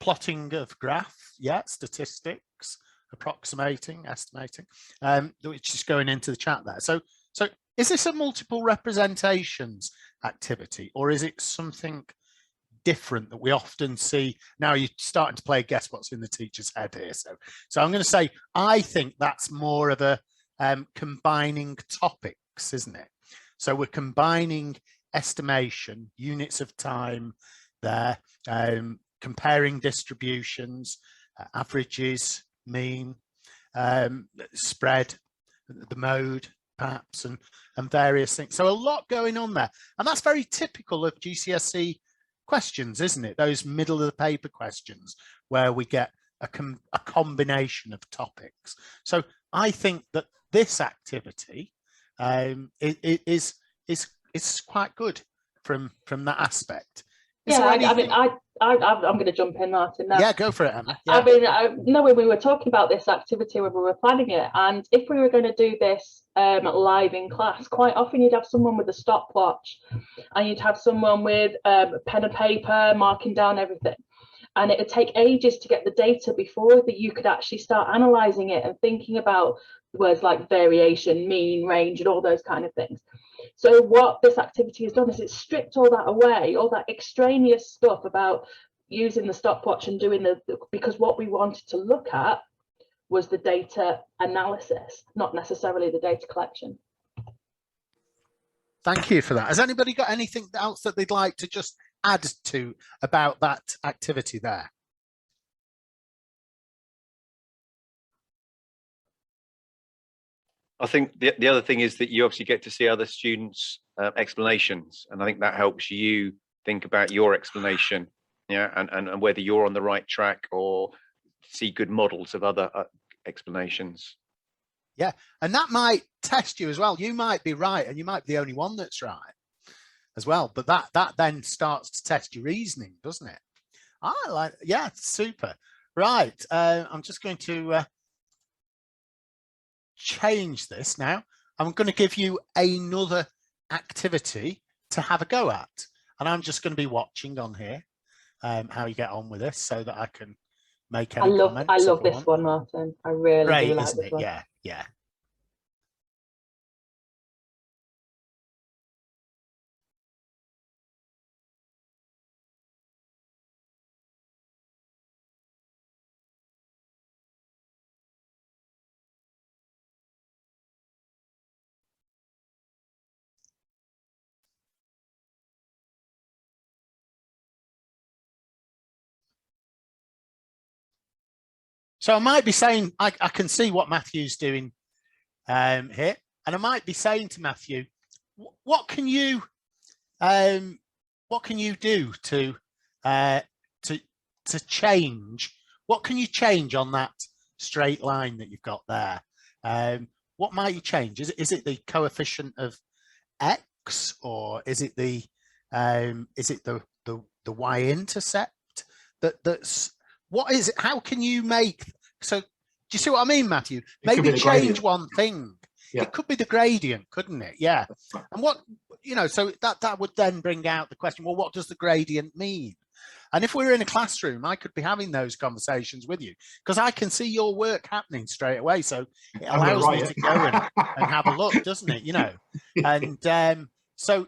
Plotting of graph, yeah, statistics, approximating, estimating, which is going into the chat there. So is this a multiple representations activity, or is it something different that we often see? Now you're starting to play guess what's in the teacher's head here. So I'm going to say, I think that's more of a combining topics, isn't it? So we're combining estimation, units of time there, comparing distributions, averages, mean, spread, the mode, perhaps, and various things. So a lot going on there. And that's very typical of GCSE questions, isn't it? Those middle of the paper questions where we get a combination of topics. So I think that this activity is quite good from that aspect.
Yeah, I mean, I'm going to jump in, Martin. Now.
Yeah, go for it, Emma. Yeah.
I mean, I know when we were talking about this activity when we were planning it, and if we were going to do this live in class, quite often you'd have someone with a stopwatch, and you'd have someone with pen and paper marking down everything, and it would take ages to get the data before that you could actually start analysing it and thinking about words like variation, mean, range, and all those kind of things. So what this activity has done is it's stripped all that away, all that extraneous stuff about using the stopwatch and doing because what we wanted to look at was the data analysis, not necessarily the data collection.
Thank you for that. Has anybody got anything else that they'd like to just add to about that activity there?
I think the other thing is that you obviously get to see other students' explanations, and I think that helps you think about your explanation, yeah, and whether you're on the right track or see good models of other explanations.
Yeah, and that might test you as well. You might be right, and you might be the only one that's right as well. But that then starts to test your reasoning, doesn't it? Yeah, super. Right, I'm just going to change this now. I'm going to give you another activity to have a go at, and I'm just going to be watching on here how you get on with this so that I can make any comments.
I love this one, Martin. I really do like this one.
Yeah, yeah. So I might be saying, I can see what Matthew's doing here, and I might be saying to Matthew, what can you do to change? What can you change on that straight line that you've got there? What might you change? Is it the coefficient of x, or is it the y-intercept that's what is it? How can you make, so do you see what I mean, Matthew? Maybe change one thing. Yeah. It could be the gradient, couldn't it? Yeah. And what, you know, so that would then bring out the question, well, what does the gradient mean? And if we're in a classroom, I could be having those conversations with you because I can see your work happening straight away. So it allows me to go and have a look, doesn't it? You know, and so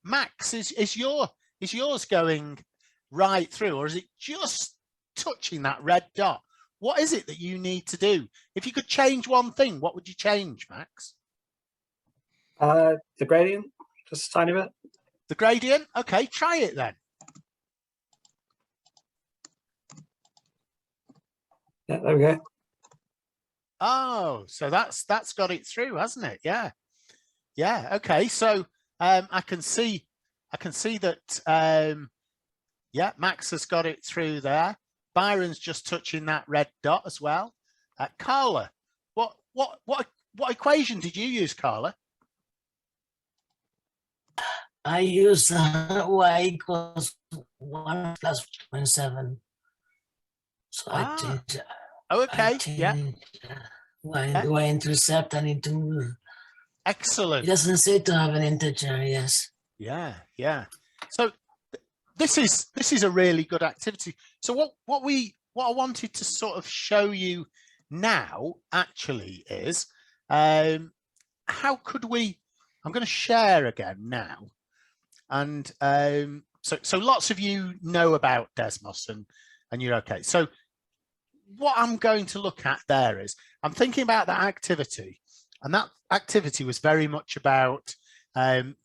Max, is yours going right through, or is it just touching that red dot? What is it that you need to do? If you could change one thing, what would you change, Max?
The gradient, just a tiny bit.
The gradient? Okay, try it then.
Yeah, there we go.
Oh, so that's got it through, hasn't it? Yeah. Yeah, okay. So I can see that yeah, Max has got it through there. Byron's just touching that red dot as well. Carla, what equation did you use, Carla?
I use y equals 1 plus 0.7. So I change.
Oh, okay. Yeah.
Y-intercept and into.
Excellent.
It doesn't say to have an integer. Yes.
Yeah. Yeah. So this is a really good activity. So what I wanted to sort of show you now actually is how could we, I'm going to share again now, and so lots of you know about Desmos and you're okay. So what I'm going to look at there is I'm thinking about that activity, and that activity was very much about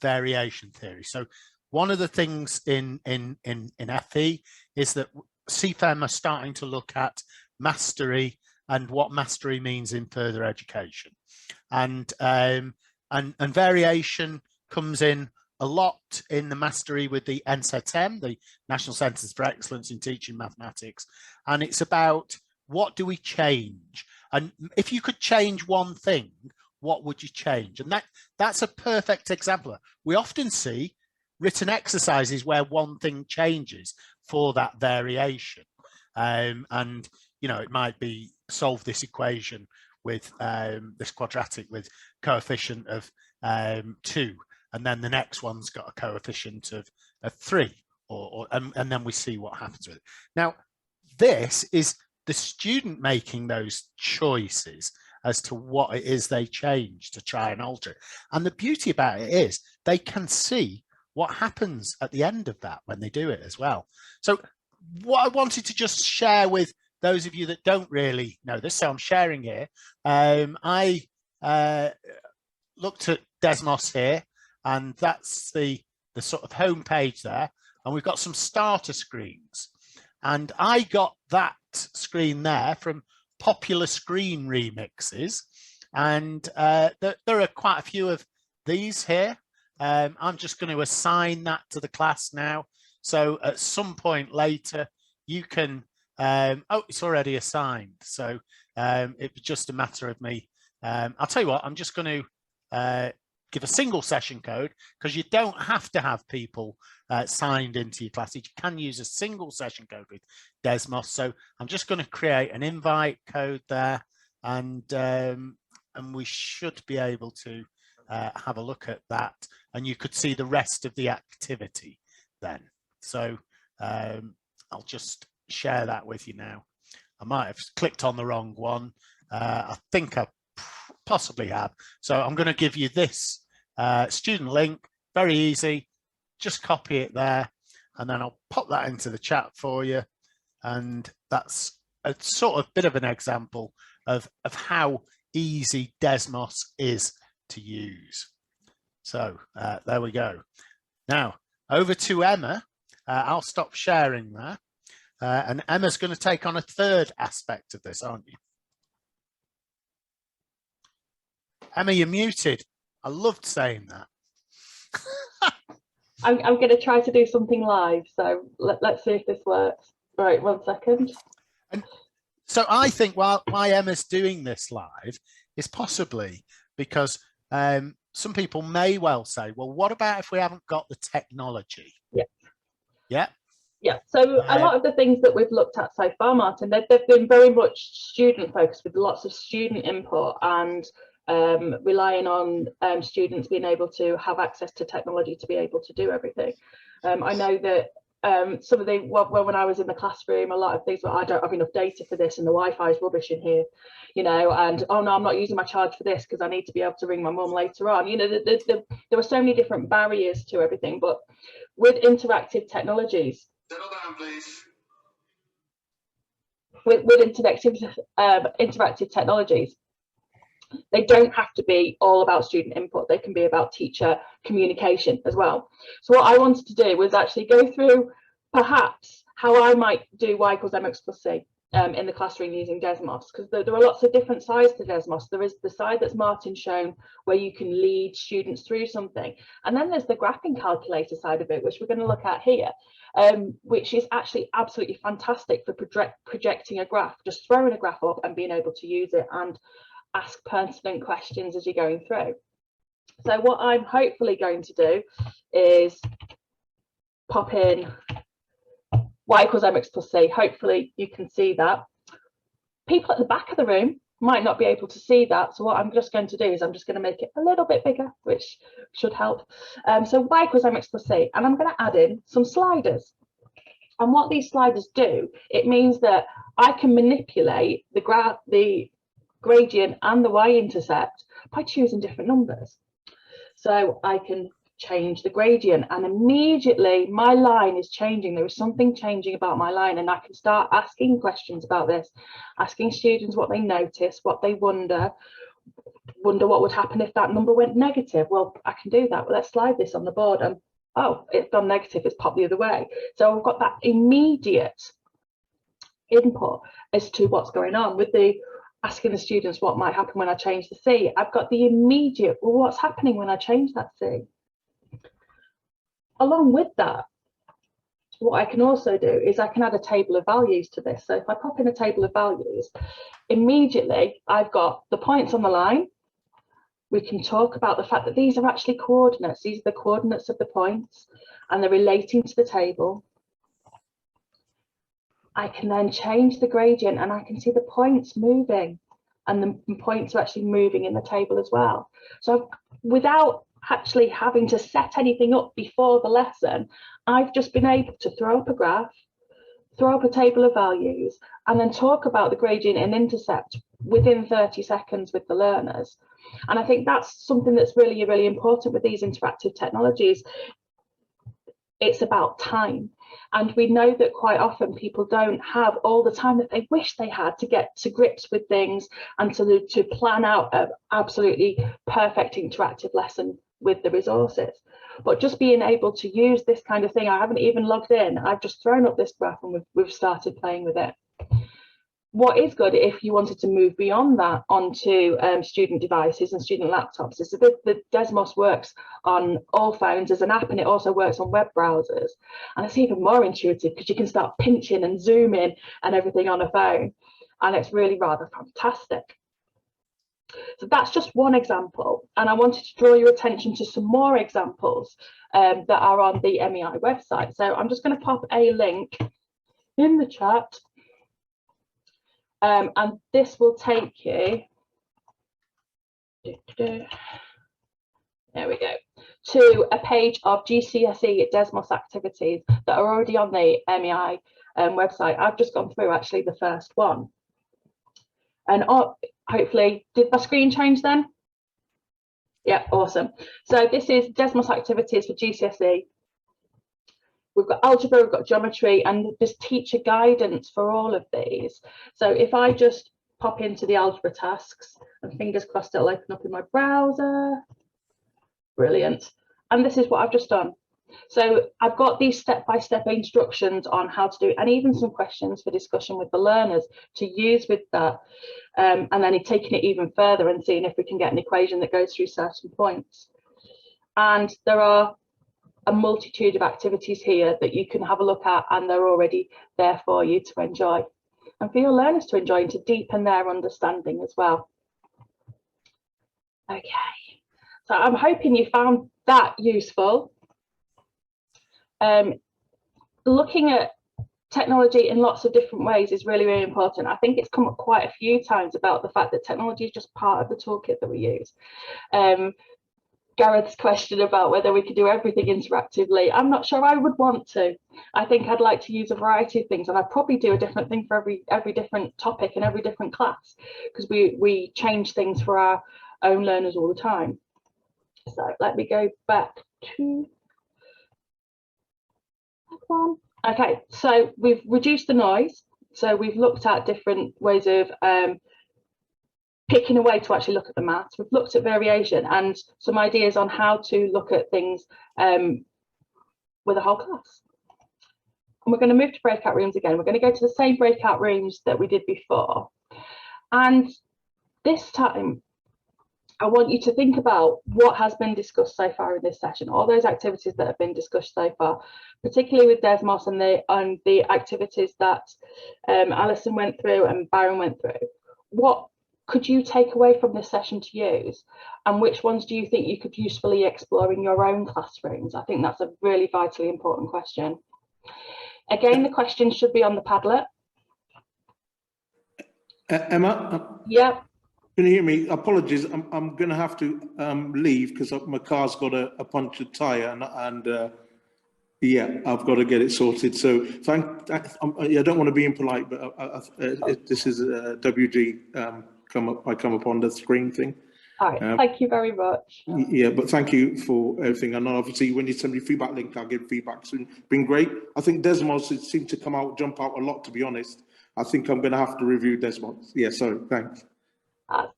variation theory. So one of the things in FE is that CfEM are starting to look at mastery and what mastery means in further education, and variation comes in a lot in the mastery with the NCETM, the National Centres for Excellence in Teaching Mathematics, and it's about what do we change, and if you could change one thing, what would you change? And that's a perfect example. We often see written exercises where one thing changes. for that variation. And, you know, it might be solve this equation with this quadratic with coefficient of 2, and then the next one's got a coefficient of 3, and then we see what happens with it. Now, this is the student making those choices as to what it is they change to try and alter it. And the beauty about it is they can see what happens at the end of that when they do it as well. So what I wanted to just share with those of you that don't really know this, so I'm sharing here. I looked at Desmos here, and that's the sort of home page there, and we've got some starter screens. And I got that screen there from popular screen remixes, and there are quite a few of these here. I'm just going to assign that to the class now, so at some point later you can oh, it's already assigned, so it was just a matter of me. I'll tell you what, I'm just going to give a single session code, because you don't have to have people signed into your class. You can use a single session code with Desmos. So I'm just going to create an invite code there, and we should be able to have a look at that, and you could see the rest of the activity then. So I'll just share that with you now. I might have clicked on the wrong one. I think I possibly have. So I'm going to give you this student link, very easy. Just copy it there, and then I'll pop that into the chat for you. And that's a sort of bit of an example of how easy Desmos is to use. So there we go. Now over to Emma. I'll stop sharing there. And Emma's going to take on a third aspect of this, aren't you? Emma, you're muted. I loved saying that.
I'm going to try to do something live, so let's see if this works. Right, 1 second.
And so I think why Emma's doing this live is possibly because some people may well say, well, what about if we haven't got the technology?
Yeah.
Yeah.
Yeah, so a lot of the things that we've looked at so far, Martin, they've been very much student focused, with lots of student input and relying on students being able to have access to technology to be able to do everything. I know that some of the, when I was in the classroom, a lot of things were, I don't have enough data for this and the Wi-Fi is rubbish in here, you know, and oh no, I'm not using my charge for this because I need to be able to ring my mum later on. You know, there were so many different barriers to everything, but with interactive technologies,
settle down, please.
With interactive technologies, they don't have to be all about student input. They can be about teacher communication as well. So what I wanted to do was actually go through perhaps how I might do y equals mx plus c in the classroom using Desmos, because there are lots of different sides to Desmos. There is the side that's Martin shown where you can lead students through something, and then there's the graphing calculator side of it, which we're going to look at here, which is actually absolutely fantastic for projecting a graph, just throwing a graph up and being able to use it and ask pertinent questions as you're going through. So what I'm hopefully going to do is pop in y equals mx plus c. Hopefully you can see that. People at the back of the room might not be able to see that, so what I'm just going to do is I'm just going to make it a little bit bigger, which should help. So y equals mx plus c, and I'm going to add in some sliders. And what these sliders do, it means that I can manipulate the gradient and the y-intercept by choosing different numbers. So I can change the gradient, and immediately my line is changing. There is something changing about my line, and I can start asking questions about this, asking students what they notice, what they wonder what would happen if that number went negative. Well, I can do that. Well, let's slide this on the board, and oh, it's gone negative, it's popped the other way. So I've got that immediate input as to what's going on. With the asking the students what might happen when I change the C, I've got the immediate, well, what's happening when I change that C? Along with that, what I can also do is I can add a table of values to this. So if I pop in a table of values, immediately I've got the points on the line. We can talk about the fact that these are actually coordinates. These are the coordinates of the points, and they're relating to the table. I can then change the gradient and I can see the points moving, and the points are actually moving in the table as well. So without actually having to set anything up before the lesson, I've just been able to throw up a graph, throw up a table of values, and then talk about the gradient and intercept within 30 seconds with the learners. And I think that's something that's really, really important with these interactive technologies. It's about time. And we know that quite often people don't have all the time that they wish they had to get to grips with things and to plan out an absolutely perfect interactive lesson with the resources. But just being able to use this kind of thing, I haven't even logged in, I've just thrown up this graph and we've started playing with it. What is good if you wanted to move beyond that onto student devices and student laptops is that the Desmos works on all phones as an app, and it also works on web browsers. And it's even more intuitive because you can start pinching and zooming and everything on a phone. And it's really rather fantastic. So that's just one example. And I wanted to draw your attention to some more examples that are on the MEI website. So I'm just going to pop a link in the chat. And this will take you, there we go, to a page of GCSE Desmos activities that are already on the MEI website. I've just gone through actually the first one. And hopefully, did my screen change then? Yeah, awesome. So this is Desmos activities for GCSE. We've got algebra, we've got geometry, and there's teacher guidance for all of these. So if I just pop into the algebra tasks, and fingers crossed it'll open up in my browser. Brilliant. And this is what I've just done. So I've got these step-by-step instructions on how to do it, and even some questions for discussion with the learners to use with that. And then taking it even further and seeing if we can get an equation that goes through certain points. And there are a multitude of activities here that you can have a look at, and they're already there for you to enjoy and for your learners to enjoy and to deepen their understanding as well. Okay, so I'm hoping you found that useful. Looking at technology in lots of different ways is really, really important. I think it's come up quite a few times about the fact that technology is just part of the toolkit that we use. Gareth's question about whether we could do everything interactively, I'm not sure I would want to. I think I'd like to use a variety of things, and I'd probably do a different thing for every different topic and every different class, because we change things for our own learners all the time. So let me go back to that one. Okay, so we've reduced the noise. So we've looked at different ways of picking a way to actually look at the maths. We've looked at variation and some ideas on how to look at things with a whole class. And we're going to move to breakout rooms again. We're going to go to the same breakout rooms that we did before. And this time, I want you to think about what has been discussed so far in this session, all those activities that have been discussed so far, particularly with Desmos and the activities that Alison went through and Byron went through. What could you take away from this session to use, and which ones do you think you could usefully explore in your own classrooms? I think that's a really vitally important question. Again, the question should be on the Padlet.
Emma?
Yeah.
Can you hear me? Apologies, I'm going to have to leave because my car's got a punctured tyre, and yeah, I've got to get it sorted. So I don't want to be impolite, but this is WG. I come up on the screen thing.
All right, thank you very much.
Yeah, but thank you for everything. And obviously, when you send me feedback link, I'll give feedback soon. Been great. I think Desmos seemed to jump out a lot, to be honest. I think I'm going to have to review Desmos. Yeah, sorry, thanks.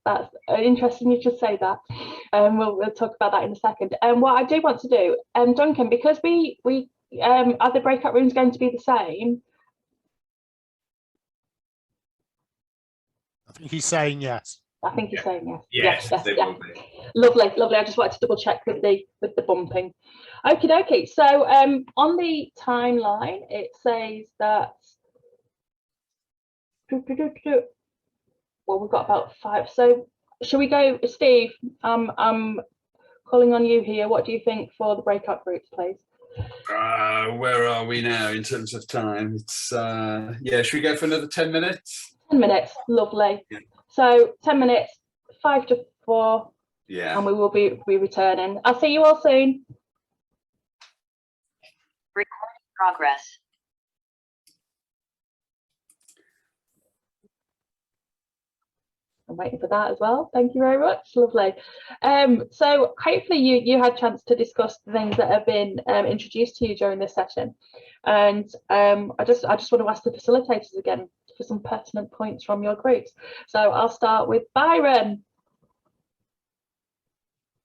That's interesting you should say that. We'll talk about that in a second. What I do want to do, Duncan, because are the breakout rooms going to be the same?
I think he's saying yes.
I think he's saying yes.
Yes, they will be.
Lovely, lovely. I just wanted to double check with the bumping. Okie dokie. So on the timeline, it says that well, we've got about 5. So shall we go, Steve? I'm calling on you here. What do you think for the breakout groups, please?
Where are we now in terms of time? It's yeah, should we go for another 10 minutes?
10 minutes, lovely.
Yeah.
So 10 minutes, 5 to 4,
Yeah.
and we will be returning. I'll see you all soon.
Recording progress.
I'm waiting for that as well. Thank you very much. Lovely. So hopefully you had a chance to discuss the things that have been introduced to you during this session. And I just want to ask the facilitators again for some pertinent points from your groups. So I'll start with Byron.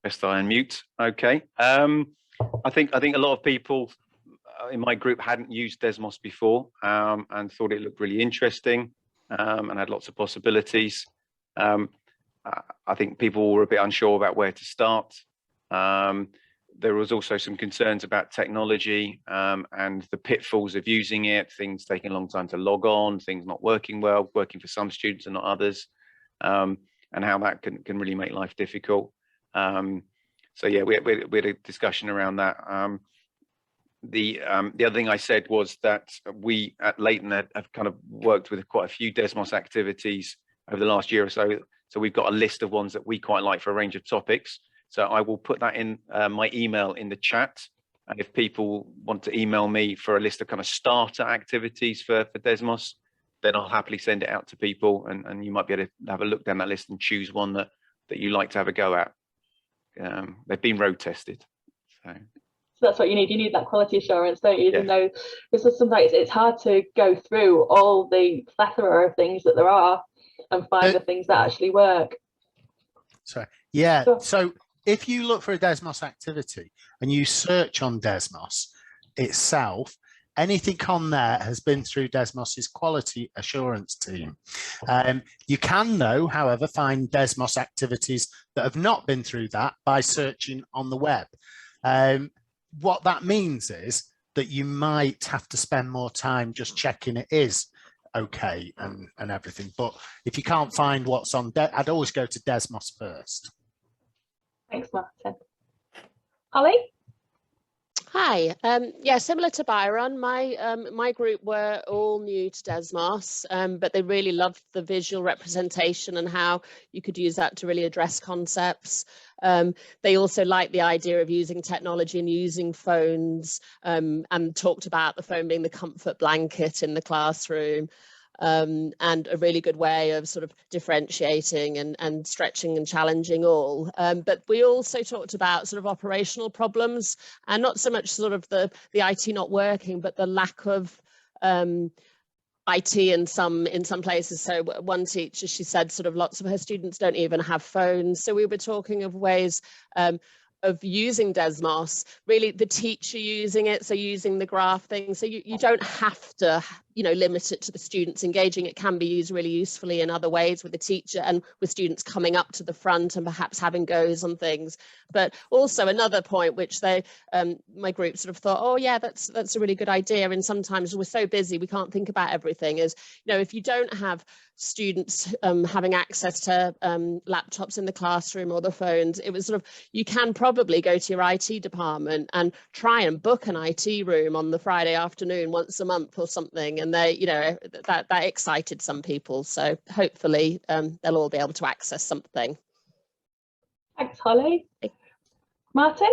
Best I unmute. Okay. I think a lot of people in my group hadn't used Desmos before and thought it looked really interesting and had lots of possibilities. I think people were a bit unsure about where to start. There was also some concerns about technology and the pitfalls of using it, things taking a long time to log on, things not working well, working for some students and not others, and how that can really make life difficult. So yeah, we had a discussion around that. The other thing I said was that we at Leighton have kind of worked with quite a few Desmos activities over the last year or so. So we've got a list of ones that we quite like for a range of topics. So I will put that in my email in the chat. And if people want to email me for a list of kind of starter activities for Desmos, then I'll happily send it out to people. And you might be able to have a look down that list and choose one that you like to have a go at. They've been road tested. So
that's what you need. You need that quality assurance, don't you? Even though this is sometimes it's hard to go through all the plethora of things that there are and find the things that actually work.
So yeah, so if you look for a Desmos activity and you search on Desmos itself, anything on there has been through Desmos's quality assurance team. You can, though, however, find Desmos activities that have not been through that by searching on the web. What that means is that you might have to spend more time just checking it is okay and everything. But if you can't find what's on, I'd always go to Desmos first.
Thanks, Martin. Holly?
Hi. Yeah, similar to Byron, my group were all new to Desmos, but they really loved the visual representation and how you could use that to really address concepts. They also liked the idea of using technology and using phones, and talked about the phone being the comfort blanket in the classroom. And a really good way of sort of differentiating and stretching and challenging all. But we also talked about sort of operational problems and not so much sort of the IT not working, but the lack of IT in some places. So one teacher, she said sort of lots of her students don't even have phones. So we were talking of ways of using Desmos, really the teacher using it, so using the graph thing. So you don't have to, limit it to the students engaging. It can be used really usefully in other ways with the teacher and with students coming up to the front and perhaps having goes on things. But also another point which they, my group sort of thought, oh yeah, that's a really good idea. And sometimes we're so busy, we can't think about everything is, if you don't have students having access to laptops in the classroom or the phones, it was sort of, you can probably go to your IT department and try and book an IT room on the Friday afternoon once a month or something. And they, that excited some people. So hopefully they'll all be able to access something.
Thanks, Holly. Martin?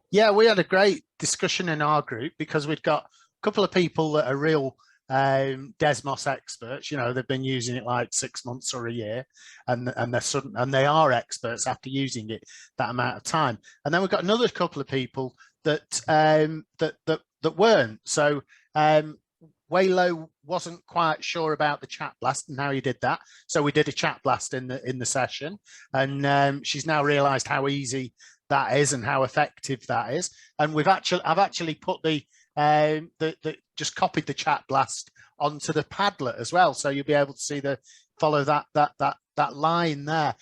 Yeah, we had a great discussion in our group because we've got a couple of people that are real Desmos experts. They've been using it like 6 months or a year, and they are experts after using it that amount of time. And then we've got another couple of people that that weren't. So Waylo wasn't quite sure about the chat blast and how he did that. So we did a chat blast in the session, and she's now realised how easy that is and how effective that is. And I've actually put just copied the chat blast onto the Padlet as well, so you'll be able to see follow that line there.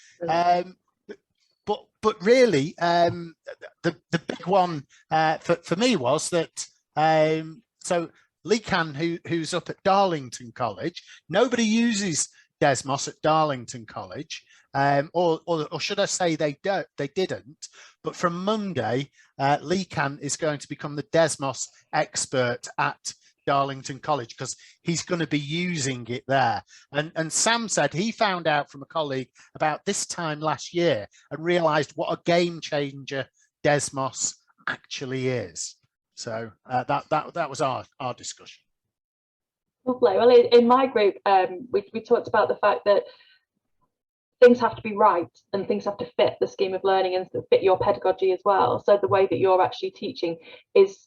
But really, the big one for me was that so Lee Can, who's up at Darlington College, nobody uses Desmos at Darlington College, or should I say they didn't, but from Monday, Lee Kant is going to become the Desmos expert at Darlington College because he's going to be using it there. And Sam said he found out from a colleague about this time last year and realized what a game changer Desmos actually is. So that was our discussion.
Lovely. Well, in my group, we talked about the fact that things have to be right and things have to fit the scheme of learning and fit your pedagogy as well. So the way that you're actually teaching is,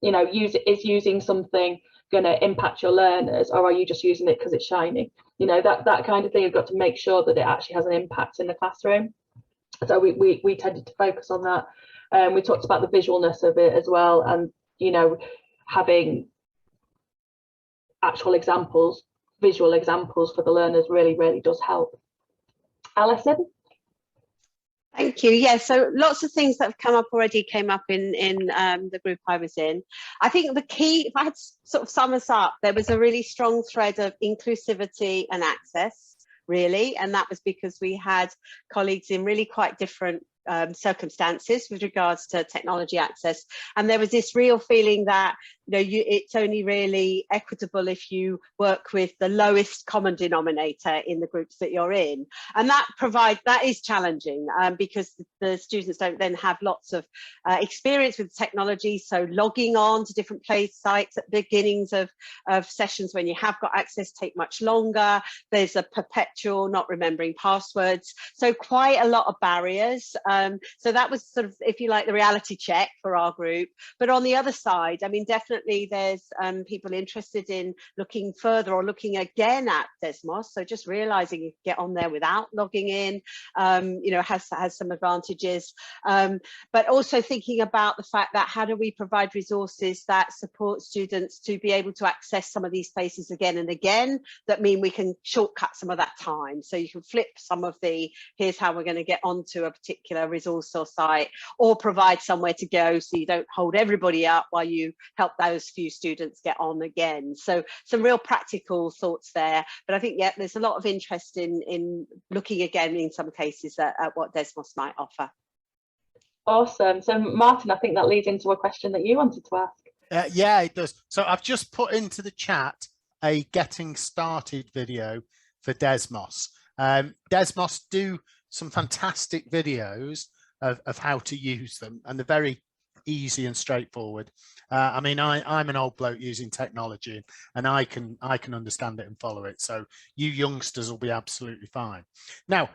you know, using something going to impact your learners, or are you just using it because it's shiny? You know, that kind of thing. You've got to make sure that it actually has an impact in the classroom. So we tended to focus on that. We talked about the visualness of it as well, and you know, having actual examples, visual examples for the learners really does help. Alison?
Thank you. Yeah, so lots of things that have come up already came up in the group I was in. I think the key, if I had to sort of sum us up, there was a really strong thread of inclusivity and access, really, and that was because we had colleagues in really quite different circumstances with regards to technology access, and there was this real feeling that, you know, it's only really equitable if you work with the lowest common denominator in the groups that you're in, and that is challenging because the students don't then have lots of experience with technology. So logging on to different sites at the beginnings of sessions when you have got access take much longer. There's a perpetual not remembering passwords, so quite a lot of barriers. So that was sort of, if you like, the reality check for our group. But on the other side, I mean, definitely there's people interested in looking further or looking again at Desmos. So just realizing you can get on there without logging in, you know, has some advantages. But also thinking about the fact that how do we provide resources that support students to be able to access some of these spaces again and again, that mean we can shortcut some of that time. So you can flip some of the, here's how we're going to get onto a particular resource or site, or provide somewhere to go so you don't hold everybody up while you help those few students get on again. So some real practical thoughts there. But I think, yeah, there's a lot of interest in looking again in some cases at what Desmos might offer.
Awesome. So Martin, I think that leads into a question that you wanted to ask.
Yeah, it does. So I've just put into the chat a getting started video for Desmos. Desmos do some fantastic videos of how to use them, and they're very easy and straightforward. I mean, I'm an old bloke using technology, and I can understand it and follow it. So you youngsters will be absolutely fine. Now,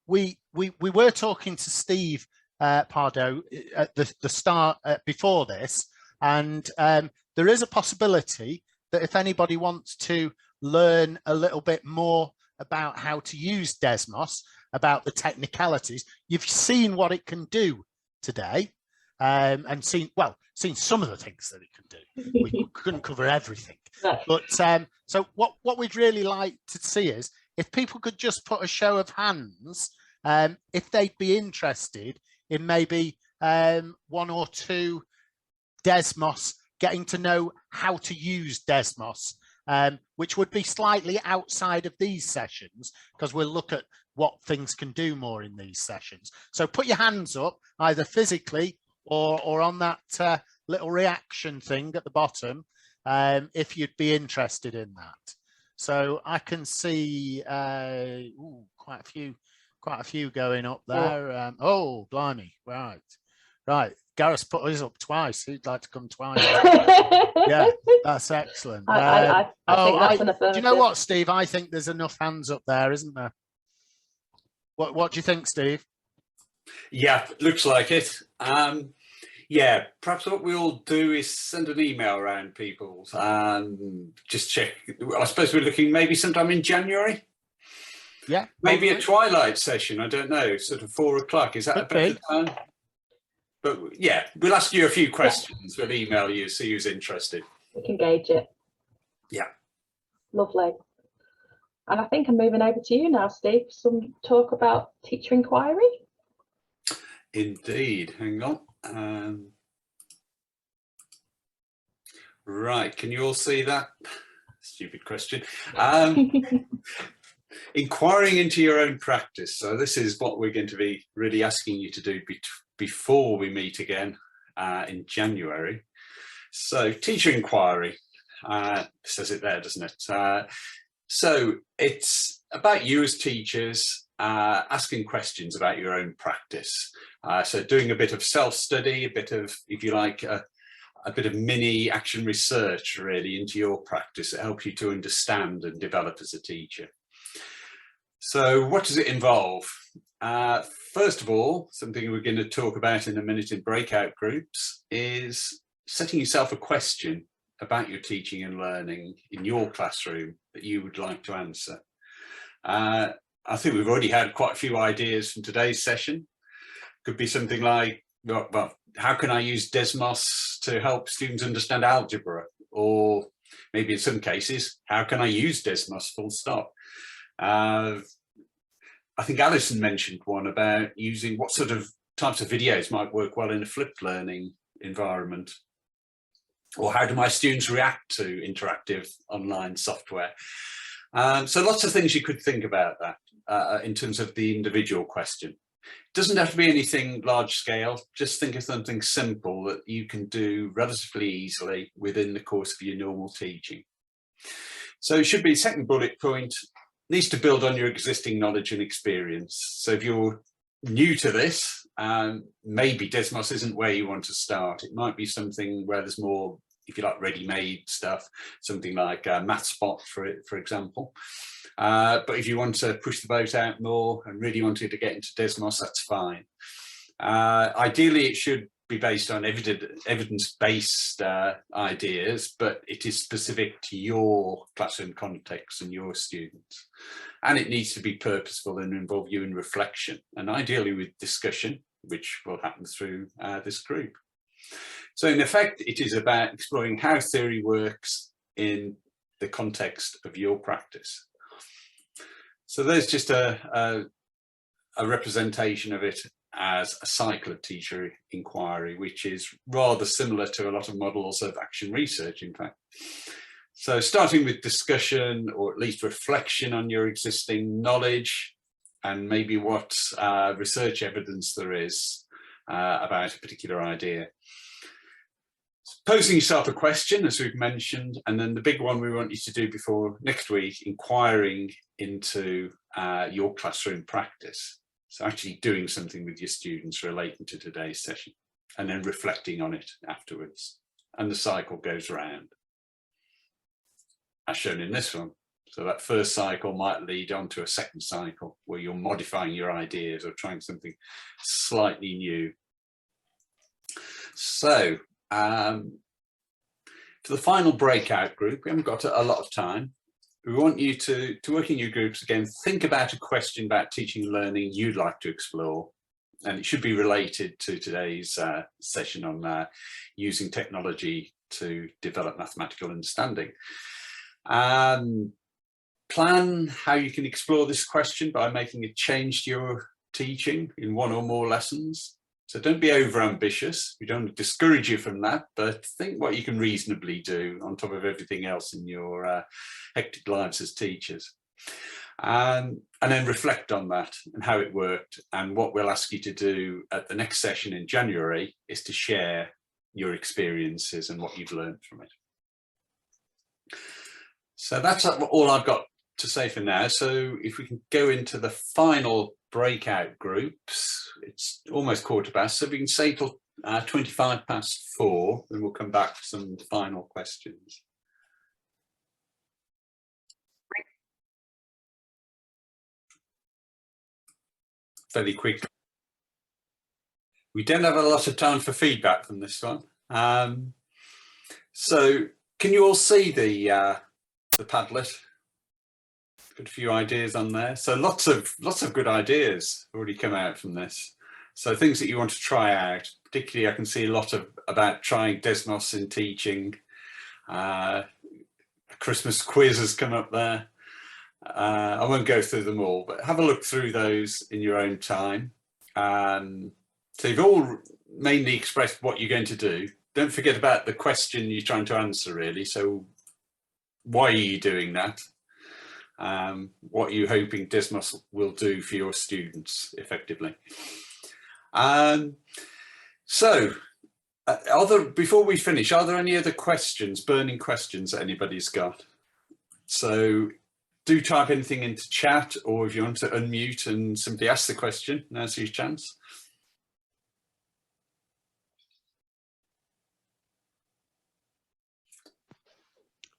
we were talking to Steve Pardo at the start before this, and there is a possibility that if anybody wants to learn a little bit more about how to use Desmos, about the technicalities, you've seen what it can do today, and seen some of the things that it can do. We couldn't cover everything, but so what we'd really like to see is if people could just put a show of hands if they'd be interested in maybe one or two Desmos, getting to know how to use Desmos, which would be slightly outside of these sessions, because we'll look at what things can do more in these sessions. So put your hands up, either physically or on that little reaction thing at the bottom, if you'd be interested in that. So I can see quite a few going up there. Oh, blimey! Right. Gareth's put his up twice. He'd like to come twice. Yeah, that's excellent.
I think that's an affirmative.
Do you know what, Steve? I think there's enough hands up there, isn't there? What do you think, Steve?
Yeah, looks like it. Yeah, perhaps what we'll do is send an email around people and just check. I suppose we're looking maybe sometime in January.
Yeah,
maybe a twilight session. I don't know, sort of 4 o'clock. Is that a better time? But yeah, we'll ask you a few questions. We'll email you, see who's interested.
We can gauge it.
Yeah.
Lovely. And I think I'm moving over to you now, Steve, for some talk about teacher inquiry.
Indeed. Hang on. Right. Can you all see that stupid question. Inquiring into your own practice. So this is what we're going to be really asking you to do before we meet again in January. So teacher inquiry, says it there, doesn't it? So it's about you as teachers asking questions about your own practice. So doing a bit of self-study, a bit of, if you like, a bit of mini action research really into your practice that helps you to understand and develop as a teacher. So what does it involve? First of all, something we're going to talk about in a minute in breakout groups is setting yourself a question about your teaching and learning in your classroom that you would like to answer. I think we've already had quite a few ideas from today's session. Could be something like, well, how can I use Desmos to help students understand algebra? Or maybe in some cases, how can I use Desmos full stop? I think Alison mentioned one about using what sort of types of videos might work well in a flipped learning environment. Or how do my students react to interactive online software? So lots of things you could think about that in terms of the individual question. It doesn't have to be anything large scale, just think of something simple that you can do relatively easily within the course of your normal teaching. So it should be second bullet point, needs to build on your existing knowledge and experience. So if you're new to this, maybe Desmos isn't where you want to start. It might be something where there's more, if you like, ready-made stuff, something like MathSpot, for example. But if you want to push the boat out more and really wanted to get into Desmos, that's fine. Ideally, it should be based on evidence-based ideas, but it is specific to your classroom context and your students. And it needs to be purposeful and involve you in reflection, and ideally with discussion, which will happen through this group. So in effect, it is about exploring how theory works in the context of your practice. So there's just a representation of it as a cycle of teacher inquiry, which is rather similar to a lot of models of action research, in fact. So starting with discussion, or at least reflection on your existing knowledge, and maybe what research evidence there is about a particular idea. Posing yourself a question, as we've mentioned, and then the big one we want you to do before next week, inquiring into your classroom practice. So actually doing something with your students relating to today's session, and then reflecting on it afterwards. And the cycle goes around, as shown in this one. So that first cycle might lead on to a second cycle where you're modifying your ideas or trying something slightly new. So for the final breakout group, we haven't got a lot of time. We want you to work in your groups again, think about a question about teaching and learning you'd like to explore. And it should be related to today's session on using technology to develop mathematical understanding. Plan how you can explore this question by making a change to your teaching in one or more lessons. So don't be over ambitious. We don't discourage you from that, but think what you can reasonably do on top of everything else in your hectic lives as teachers. And then reflect on that and how it worked. And what we'll ask you to do at the next session in January is to share your experiences and what you've learned from it. So that's all I've got to say for now. So if we can go into the final breakout groups, it's almost 4:15, so we can say till 4:25, and we'll come back to some final questions. Fairly quick. We don't have a lot of time for feedback from this one. So can you all see the Padlet? Got a few ideas on there. So lots of good ideas already come out from this. So things that you want to try out, particularly I can see a lot about trying Desmos in teaching. A Christmas quiz has come up there. I won't go through them all, but have a look through those in your own time. So you've all mainly expressed what you're going to do. Don't forget about the question you're trying to answer, really. So why are you doing that? What are you hoping Desmos will do for your students effectively? So, before we finish, are there any other questions, burning questions that anybody's got? So do type anything into chat, or if you want to unmute and simply ask the question, now's your chance.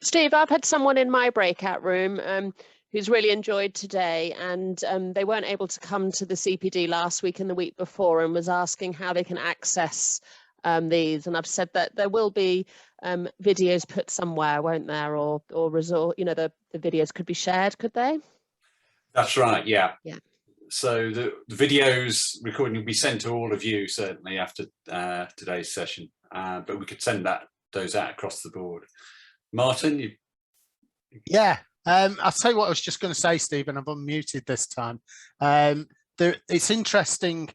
Steve, I've had someone in my breakout room who's really enjoyed today, and they weren't able to come to the CPD last week and the week before, and was asking how they can access these. And I've said that there will be videos put somewhere, won't there, or resort, you know, the videos could be shared, could they?
That's right, yeah.
Yeah.
So the videos recording will be sent to all of you certainly after today's session, but we could send those out across the board. Martin,
Yeah, I'll tell you what I was just going to say, Stephen. I've unmuted this time. It's interesting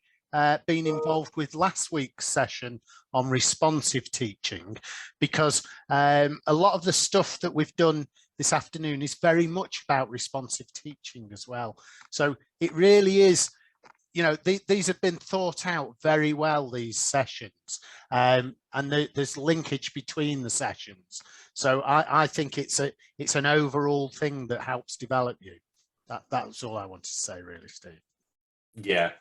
being involved with last week's session on responsive teaching, because a lot of the stuff that we've done this afternoon is very much about responsive teaching as well. So it really is, you know, these have been thought out very well, these sessions, and there's linkage between the sessions. So I think it's an overall thing that helps develop you. That's all I want to say, really, Steve.
Yeah,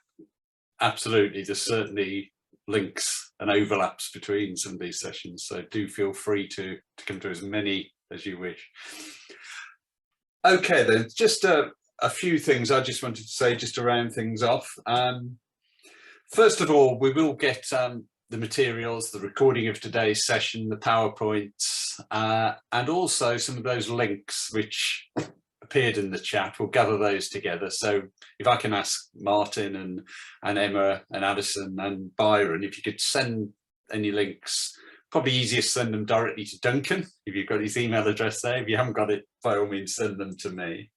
absolutely. There's certainly links and overlaps between some of these sessions, so do feel free to come to as many as you wish. Okay, then, just a few things I just wanted to say just to round things off. First of all, we will get the materials, the recording of today's session, the PowerPoints, and also some of those links which appeared in the chat. We'll gather those together. So if I can ask Martin and Emma and Addison and Byron, if you could send any links, probably easiest send them directly to Duncan, if you've got his email address there. If you haven't got it, by all means, send them to me.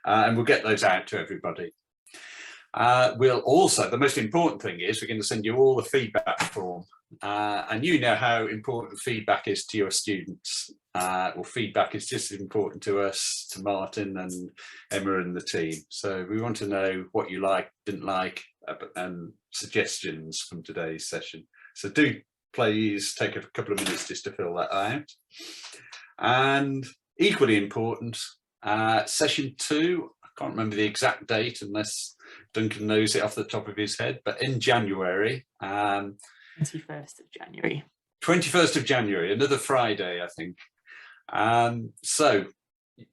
And we'll get those out to everybody. We'll also, the most important thing is we're going to send you all the feedback form. And you know how important feedback is to your students. Well, feedback is just as important to us, to Martin and Emma and the team. So we want to know what you liked, didn't like, and suggestions from today's session. So do please take a couple of minutes just to fill that out. And equally important, session 2, I can't remember the exact date unless Duncan knows it off the top of his head, but in January.
21st of January.
21st of January, another Friday, I think. So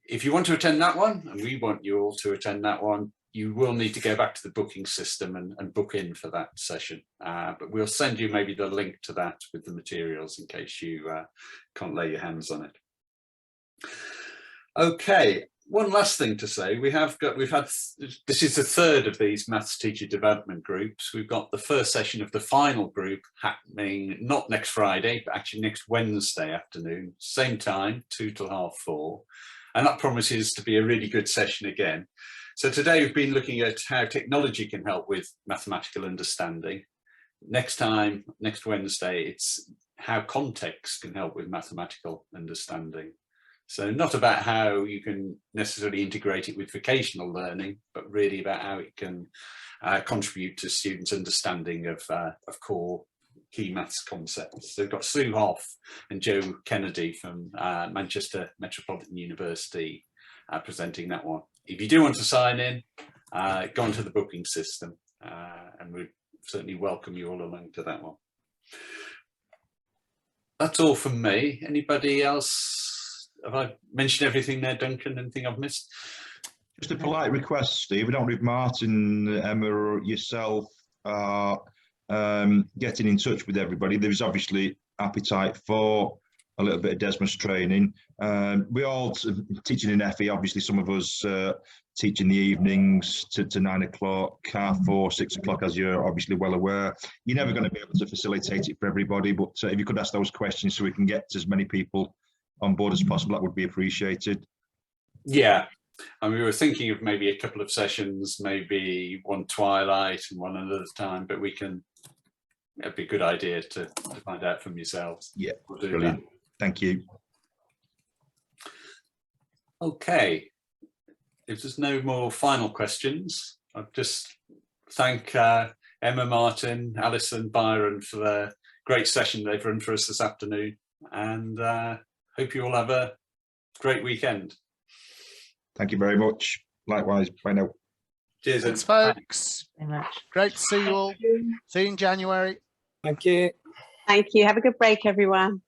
if you want to attend that one, and we want you all to attend that one, you will need to go back to the booking system and book in for that session. But we'll send you maybe the link to that with the materials in case you can't lay your hands on it. Okay, one last thing to say. We've had this is the third of these maths teacher development groups. We've got the first session of the final group happening not next Friday, but actually next Wednesday afternoon, same time, 2 till 3:30, and that promises to be a really good session again. So today we've been looking at how technology can help with mathematical understanding. Next time, next Wednesday, it's how context can help with mathematical understanding. So not about how you can necessarily integrate it with vocational learning, but really about how it can contribute to students' understanding of core key maths concepts. So we've got Sue Hoff and Joe Kennedy from Manchester Metropolitan University presenting that one. If you do want to sign in, go onto the booking system, and we certainly welcome you all along to that one. That's all from me. Anybody else? Have I mentioned everything there, Duncan? Anything I've missed?
Just a polite request, Steve. I don't know if Martin, Emma, or yourself are getting in touch with everybody. There's obviously appetite for a little bit of Desmos training. We all teaching in FE, obviously some of us teach in the evenings to 9 o'clock, 4:30, 6 o'clock, as you're obviously well aware. You're never going to be able to facilitate it for everybody, but if you could ask those questions so we can get as many people on board as possible, that would be appreciated.
Yeah, and we were thinking of maybe a couple of sessions, maybe one twilight and one another time, but we can, it'd be a good idea to find out from yourselves.
Yeah,
we'll do
brilliant.
that.
Thank you.
Okay, if there's no more final questions, I'll just thank Emma, Martin, Alison, Byron for the great session they've run for us this afternoon, and hope you all have a great weekend.
Thank you very much. Likewise. Bye now.
Cheers.
Thanks, folks.
Very much.
Great to see you all. See you in January.
Thank you.
Thank you. Have a good break, everyone.